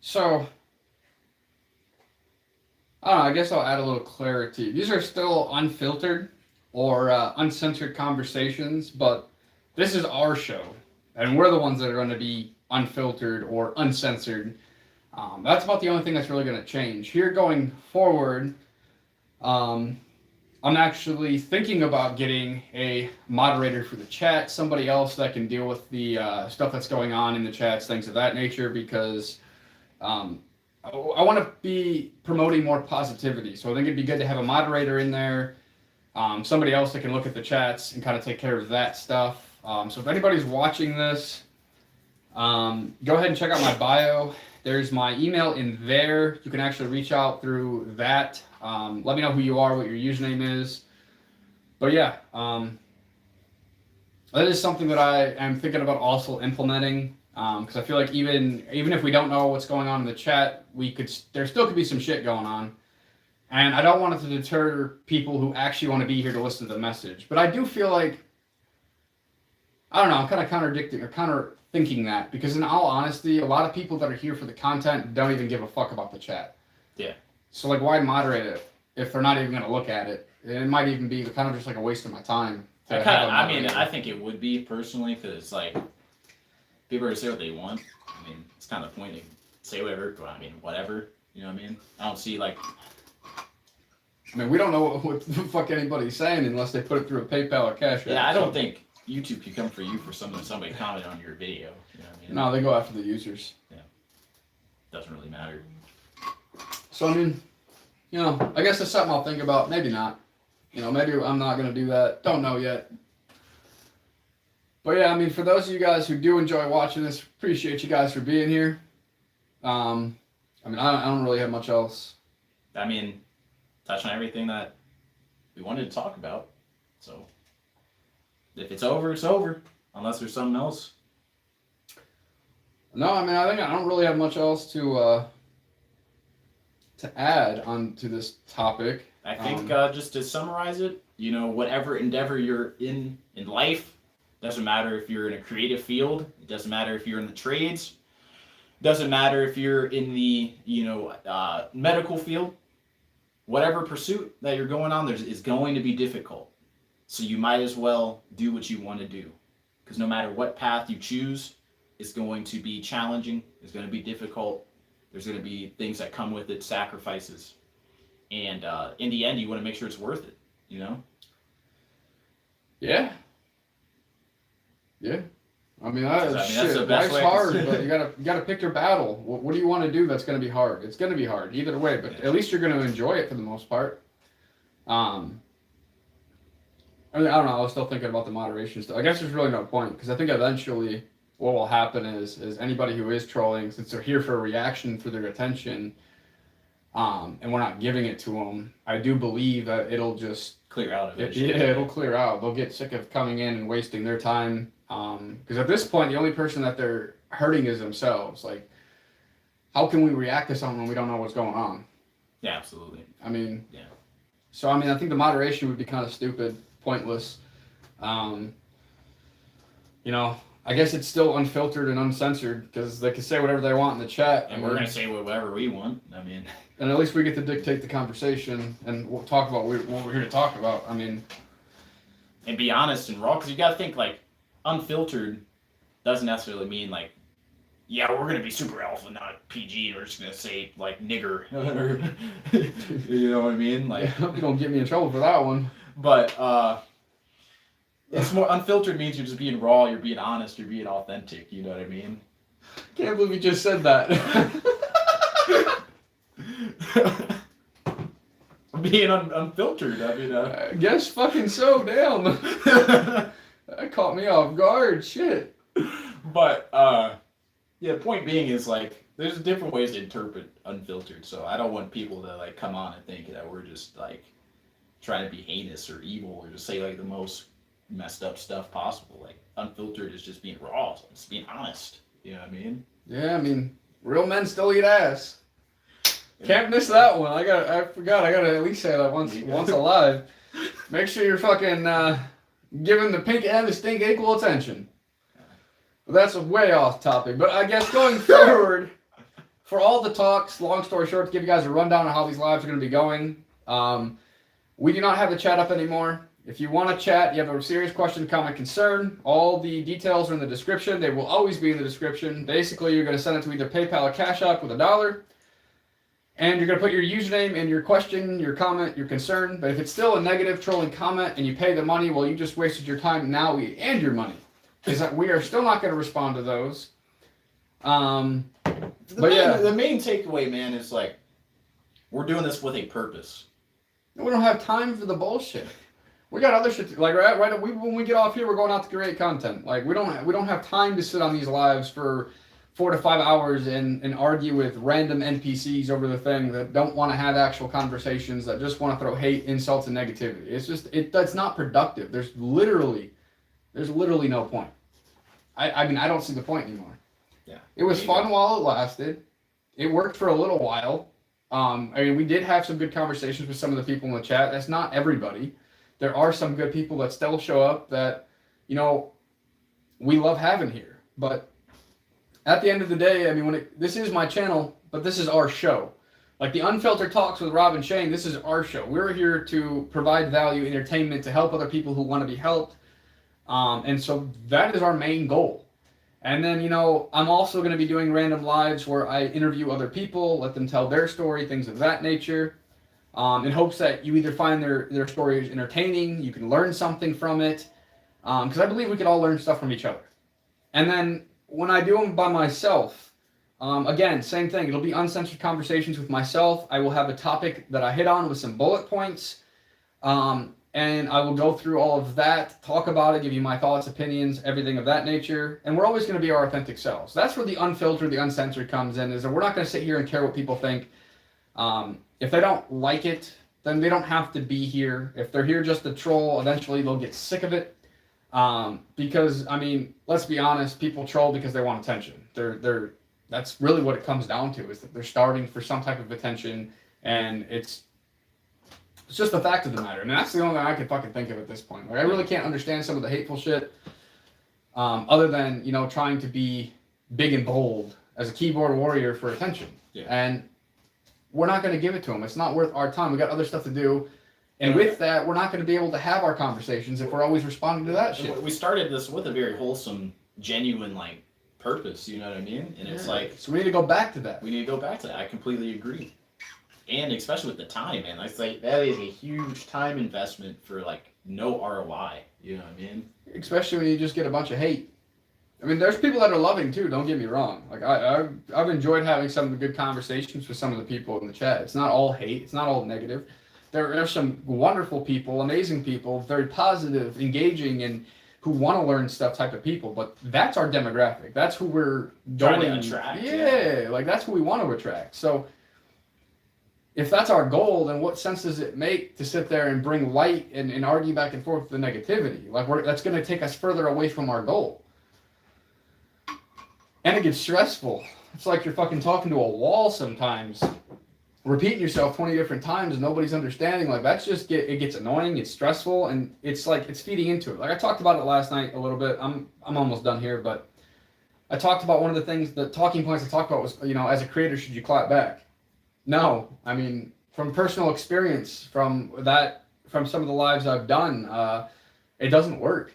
so, I don't know, I guess I'll add a little clarity. These are still unfiltered or uncensored conversations, but this is our show, and we're the ones that are going to be unfiltered or uncensored. That's about the only thing that's really going to change. Here going forward, I'm actually thinking about getting a moderator for the chat, somebody else that can deal with the stuff that's going on in the chats, things of that nature, because I want to be promoting more positivity. So I think it'd be good to have a moderator in there, somebody else that can look at the chats and kind of take care of that stuff. So if anybody's watching this, go ahead and check out my bio. There's my email in there. You can actually reach out through that. Let me know who you are, what your username is. But yeah, that is something that I am thinking about also implementing. Because I feel like even if we don't know what's going on in the chat, there still could be some shit going on. And I don't want it to deter people who actually want to be here to listen to the message. But I do feel like, I don't know, I'm kind of contradicting or counter thinking that, because in all honesty, a lot of people that are here for the content don't even give a fuck about the chat. Yeah. So like, why moderate it if they're not even going to look at it? It might even be kind of just like a waste of my time. I think it would be personally, because like people are gonna say what they want. I mean, it's kind of the point. They say whatever. Whatever. You know what I mean? I don't see like. I mean, we don't know what the fuck anybody's saying unless they put it through a PayPal or Cash App. Yeah, I don't think YouTube can come for you for somebody commented on your video. You know what I mean? No, they go after the users. Yeah. Doesn't really matter. So, I mean, I guess that's something I'll think about. Maybe not. Maybe I'm not going to do that. Don't know yet. But yeah, I mean, for those of you guys who do enjoy watching this, appreciate you guys for being here. I don't really have much else. I mean, touch on everything that we wanted to talk about. So, if it's over, it's over. Unless there's something else. No, I mean, I think I don't really have much else to add on to this topic. I think just to summarize it, whatever endeavor you're in life, doesn't matter if you're in a creative field, it doesn't matter if you're in the trades, doesn't matter if you're in the medical field, whatever pursuit that you're going on, is going to be difficult. So you might as well do what you want to do, because no matter what path you choose, it's going to be challenging, it's going to be difficult, there's going to be things that come with it, sacrifices. And in the end, you want to make sure it's worth it, Yeah. Yeah. I mean, life's hard, but you gotta pick your battle. What do you want to do that's going to be hard? It's going to be hard either way, but at least you're going to enjoy it for the most part. I don't know. I was still thinking about the moderation stuff. I guess there's really no point, because I think eventually what will happen is anybody who is trolling, since they're here for a reaction, for their attention, and we're not giving it to them, I do believe that it'll just clear out. It'll clear out. They'll get sick of coming in and wasting their time. Because at this point, the only person that they're hurting is themselves. Like, how can we react to something when we don't know what's going on? Yeah, absolutely. I mean, yeah. So, I mean, I think the moderation would be kind of stupid, pointless. You know, I guess it's still unfiltered and uncensored because they can say whatever they want in the chat. And we're going to say whatever we want. I mean, and at least we get to dictate the conversation and we'll talk about what we're here to talk about. I mean, and be honest and raw, because you got to think like unfiltered doesn't necessarily mean like, yeah, we're going to be super alpha, not PG. We're just going to say like nigger. You know what I mean? Like, yeah, you don't get me in trouble for that one. But it's more unfiltered means you're just being raw, you're being honest, you're being authentic. You know what I mean? Can't believe you just said that. Being unfiltered. I mean, I guess fucking so. Damn. That caught me off guard. Shit. But yeah. The point being is like there's different ways to interpret unfiltered. So I don't want people to like come on and think that we're just like trying to be heinous or evil or just say like the most messed up stuff possible. Like unfiltered is just being raw, it's being honest. You know what I mean? Yeah, I mean, real men still eat ass. Can't miss that one. I forgot. I gotta at least say that once alive. Make sure you're fucking giving the pink and the stink equal attention. But that's way off topic. But I guess going forward, for all the talks, long story short, to give you guys a rundown of how these lives are going to be going, we do not have the chat up anymore. If you want to chat, you have a serious question, comment, concern, all the details are in the description. They will always be in the description. Basically, you're going to send it to either PayPal or Cash App with $1. And you're going to put your username and your question, your comment, your concern. But if it's still a negative trolling comment and you pay the money, well, you just wasted your time now and your money. Because we are still not going to respond to those. The main takeaway, man, is like we're doing this with a purpose. We don't have time for the bullshit. We got other shit. Like when we get off here, we're going out to create content. Like we don't have time to sit on these lives for 4 to 5 hours and argue with random NPCs over the thing that don't want to have actual conversations, that just want to throw hate, insults, and negativity. It's just that's not productive. There's literally no point. I mean I don't see the point anymore. Yeah. It was fun while it lasted. It worked for a little while. I mean we did have some good conversations with some of the people in the chat. That's not everybody. There are some good people that still show up that, you know, we love having here. But at the end of the day, I mean, this is my channel, but this is our show. Like the Unfiltered Talks with Rob and Shane, this is our show. We're here to provide value, entertainment, to help other people who want to be helped. And so that is our main goal. And then, you know, I'm also going to be doing random lives where I interview other people, let them tell their story, things of that nature. In hopes that you either find their stories entertaining, you can learn something from it, because I believe we can all learn stuff from each other. And then when I do them by myself, again, same thing. It'll be uncensored conversations with myself. I will have a topic that I hit on with some bullet points, and I will go through all of that, talk about it, give you my thoughts, opinions, everything of that nature. And we're always going to be our authentic selves. That's where the unfiltered, the uncensored comes in, is that we're not going to sit here and care what people think. If they don't like it, then they don't have to be here. If they're here just to troll, eventually they'll get sick of it. Because, I mean, let's be honest, people troll because they want attention. That's really what it comes down to, is that they're starving for some type of attention, and it's just the fact of the matter. And that's the only thing I can fucking think of at this point. Like, I really can't understand some of the hateful shit, other than, you know, trying to be big and bold as a keyboard warrior for attention. Yeah. And we're not going to give it to them. It's not worth our time. We got other stuff to do. And with that, we're not going to be able to have our conversations if we're always responding to that shit. We started this with a very wholesome, genuine, like, purpose, you know what I mean? And it's like... So we need to go back to that. We need to go back to that. I completely agree. And especially with the time, man. It's like, that is a huge time investment for, like, no ROI. You know what I mean? Especially when you just get a bunch of hate. I mean, there's people that are loving, too. Don't get me wrong. Like, I've enjoyed having some of the good conversations with some of the people in the chat. It's not all hate. It's not all negative. There are some wonderful people, amazing people, very positive, engaging, and who want to learn stuff type of people. But that's our demographic. That's who we're trying going to attract. Yeah, like that's who we want to attract. So if that's our goal, then what sense does it make to sit there and bring light and argue back and forth with the negativity? Like that's going to take us further away from our goal. And it gets stressful. It's like you're fucking talking to a wall sometimes. repeating yourself 20 different times and nobody's understanding, like that's just it gets annoying, it's stressful, and it's like it's feeding into it. Like I talked about it last night a little bit. I'm almost done here, but I talked about one of the things, the talking points I talked about was, as a creator, should you clap back? No. I mean, from personal experience, from some of the lives I've done, it doesn't work.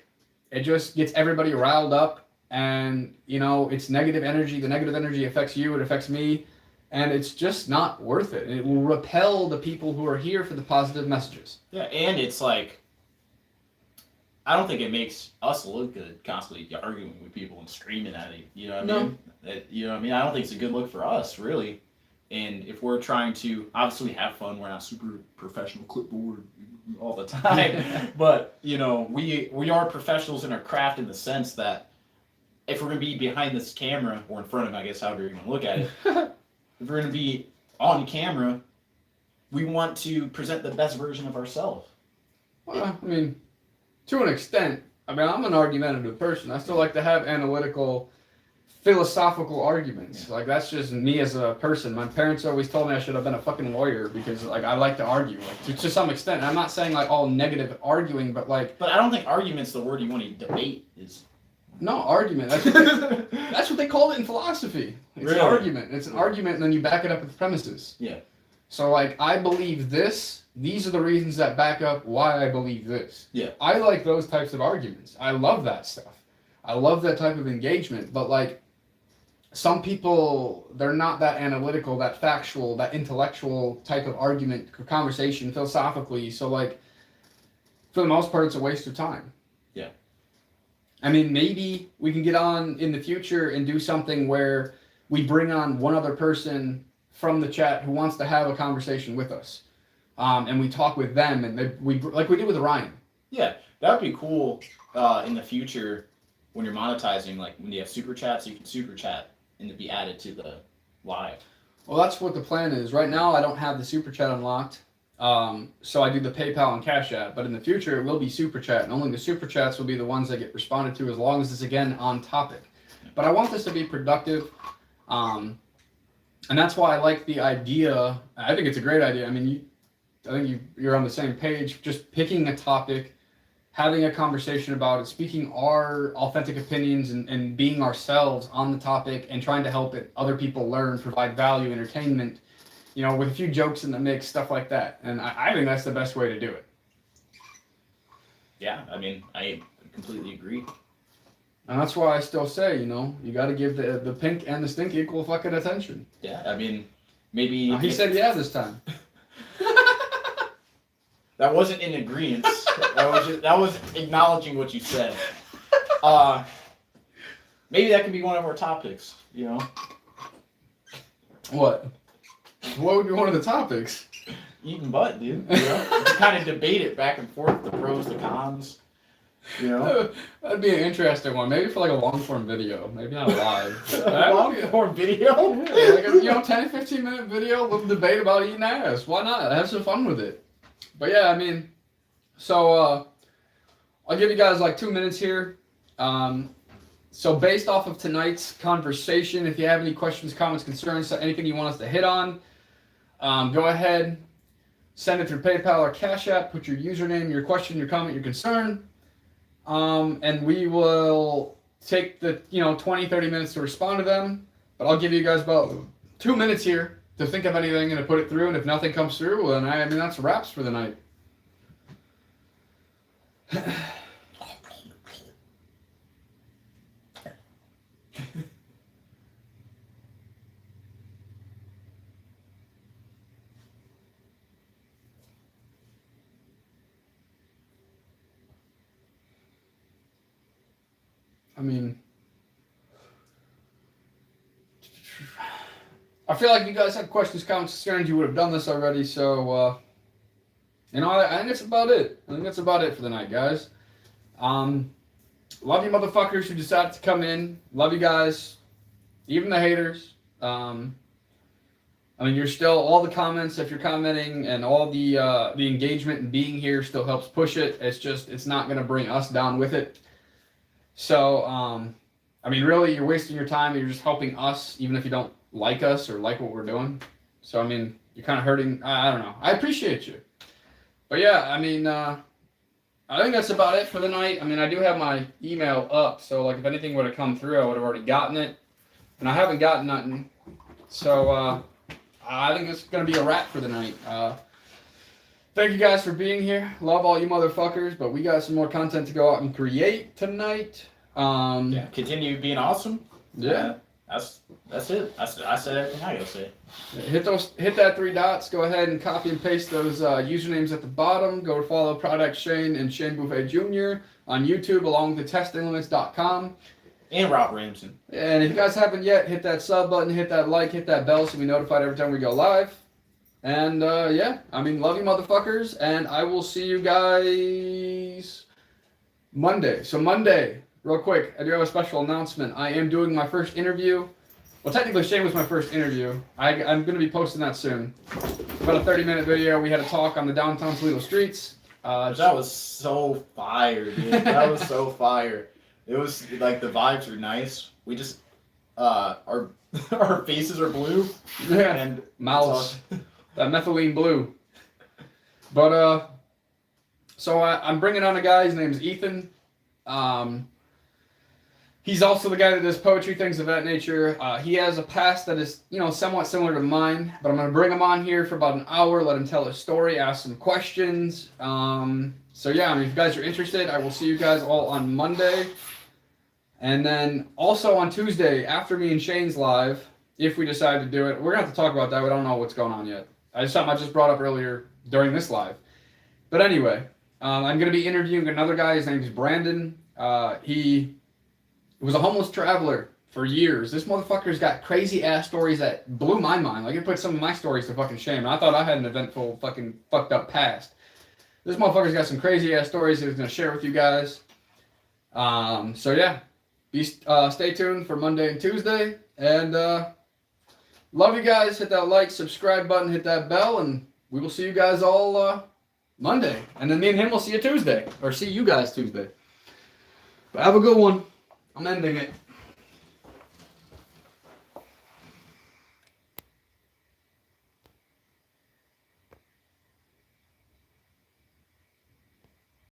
It just gets everybody riled up, and it's negative energy. The negative energy affects you, it affects me, and it's just not worth it. It will repel the people who are here for the positive messages. Yeah, and it's like, I don't think it makes us look good constantly arguing with people and screaming at it. You know what I mean? I don't think it's a good look for us, really. And if we're trying to obviously have fun, we're not super professional clipboard all the time. But we are professionals in our craft in the sense that if we're gonna be behind this camera or in front of, I guess, however you're gonna look at it, if we're gonna be on camera, we want to present the best version of ourselves. Well, I mean, to an extent, I'm an argumentative person. I still like to have analytical, philosophical arguments. Yeah. Like that's just me as a person. My parents always told me I should have been a fucking lawyer because like I like to argue, like to some extent. And I'm not saying like all negative arguing, but like. But I don't think argument's the word you want to debate. Is. No, argument. That's what they call it in philosophy. It's really? An argument. It's an argument, and then you back it up with premises. Yeah. So like I believe this. These are the reasons that back up why I believe this. Yeah. I like those types of arguments. I love that stuff. I love that type of engagement. But like some people, they're not that analytical, that factual, that intellectual type of argument, conversation, philosophically. So like for the most part, it's a waste of time. Yeah. I mean, maybe we can get on in the future and do something where we bring on one other person from the chat who wants to have a conversation with us. And we talk with them, and we like we did with Ryan. Yeah, that would be cool in the future when you're monetizing, like when you have super chats, you can super chat and it'd be added to the live. Well, that's what the plan is. Right now, I don't have the super chat unlocked, so I do the PayPal and Cash App. But in the future, it will be super chat, and only the super chats will be the ones that get responded to, as long as it's again on topic. But I want this to be productive, and that's why I like the idea. I think it's a great idea. I mean, I think you're on the same page. Just picking a topic, having a conversation about it, speaking our authentic opinions, and being ourselves on the topic, and trying to help other people learn, provide value, entertainment, with a few jokes in the mix, stuff like that. And I think that's the best way to do it. Yeah, I mean, I completely agree. And that's why I still say, you got to give the pink and the stink equal fucking attention. Yeah, I mean, maybe... He said yeah this time. That wasn't in agreement. That was acknowledging what you said. Maybe that can be one of our topics. What? What would be one of the topics? Eating butt, dude. To kind of debate it back and forth, the pros, the cons. That'd be an interesting one. Maybe for like a long form video. Maybe not live. Long form video? Yeah, like a 10, 15 minute video, little debate about eating ass. Why not? Have some fun with it. But yeah, I mean, so I'll give you guys like 2 minutes here. So based off of tonight's conversation, if you have any questions, comments, concerns, anything you want us to hit on, go ahead, send it through PayPal or Cash App, put your username, your question, your comment, your concern, and we will take the 20, 30 minutes to respond to them. But I'll give you guys about 2 minutes here to think of anything and to put it through, and if nothing comes through, then I mean that's wraps for the night. I mean, I feel like you guys had questions, comments, concerns. You would have done this already, so I think that's about it. I think that's about it for the night, guys. Love you, motherfuckers who decided to come in. Love you guys, even the haters. I mean, you're still all the comments. If you're commenting and all the engagement and being here still helps push it. It's not gonna bring us down with it. So, I mean, really, you're wasting your time. You're just helping us, even if you don't like us or like what we're doing. So, I mean, you're kind of hurting. I don't know. I appreciate you. But yeah, I mean, I think that's about it for the night. I mean, I do have my email up, so like if anything would have come through, I would have already gotten it. And I haven't gotten nothing. So I think it's going to be a wrap for the night. Thank you guys for being here. Love all you motherfuckers, but we got some more content to go out and create tonight. Yeah, continue being awesome. Yeah. That's it. I said everything I gotta say. Hit that 3 dots. Go ahead and copy and paste those usernames at the bottom. Go to follow Product Shane and Shane Buffet Jr. on YouTube along with testinglimits.com. And Rob Ramson. And if you guys haven't yet, hit that sub button, hit that like, hit that bell so we notified every time we go live. And yeah, I mean, love you motherfuckers, and I will see you guys Monday. So Monday, real quick, I do have a special announcement. I am doing my first interview. Well, technically, Shane was my first interview. I'm going to be posting that soon. About a 30-minute video. We had a talk on the downtown Toledo streets. That was so fire, dude. That was so fire. It was like the vibes are nice. We just our faces are blue. Yeah. And mouths. That methylene blue. But so I'm bringing on a guy. His name's Ethan. He's also the guy that does poetry, things of that nature. He has a past that is, somewhat similar to mine, but I'm going to bring him on here for about an hour, let him tell his story, ask some questions. So yeah, I mean, if you guys are interested, I will see you guys all on Monday. And then also on Tuesday, after me and Shane's live, if we decide to do it, we're going to have to talk about that. We don't know what's going on yet. It's something I just brought up earlier during this live. But anyway, I'm going to be interviewing another guy. His name is Brandon. He was a homeless traveler for years. This motherfucker's got crazy ass stories that blew my mind. Like, it put some of my stories to fucking shame. And I thought I had an eventful fucking fucked up past. This motherfucker's got some crazy ass stories that he's going to share with you guys. So yeah, stay tuned for Monday and Tuesday. And love you guys. Hit that like, subscribe button, hit that bell, and we will see you guys all Monday. And then me and him will see you Tuesday. Or see you guys Tuesday. But have a good one. I'm ending it.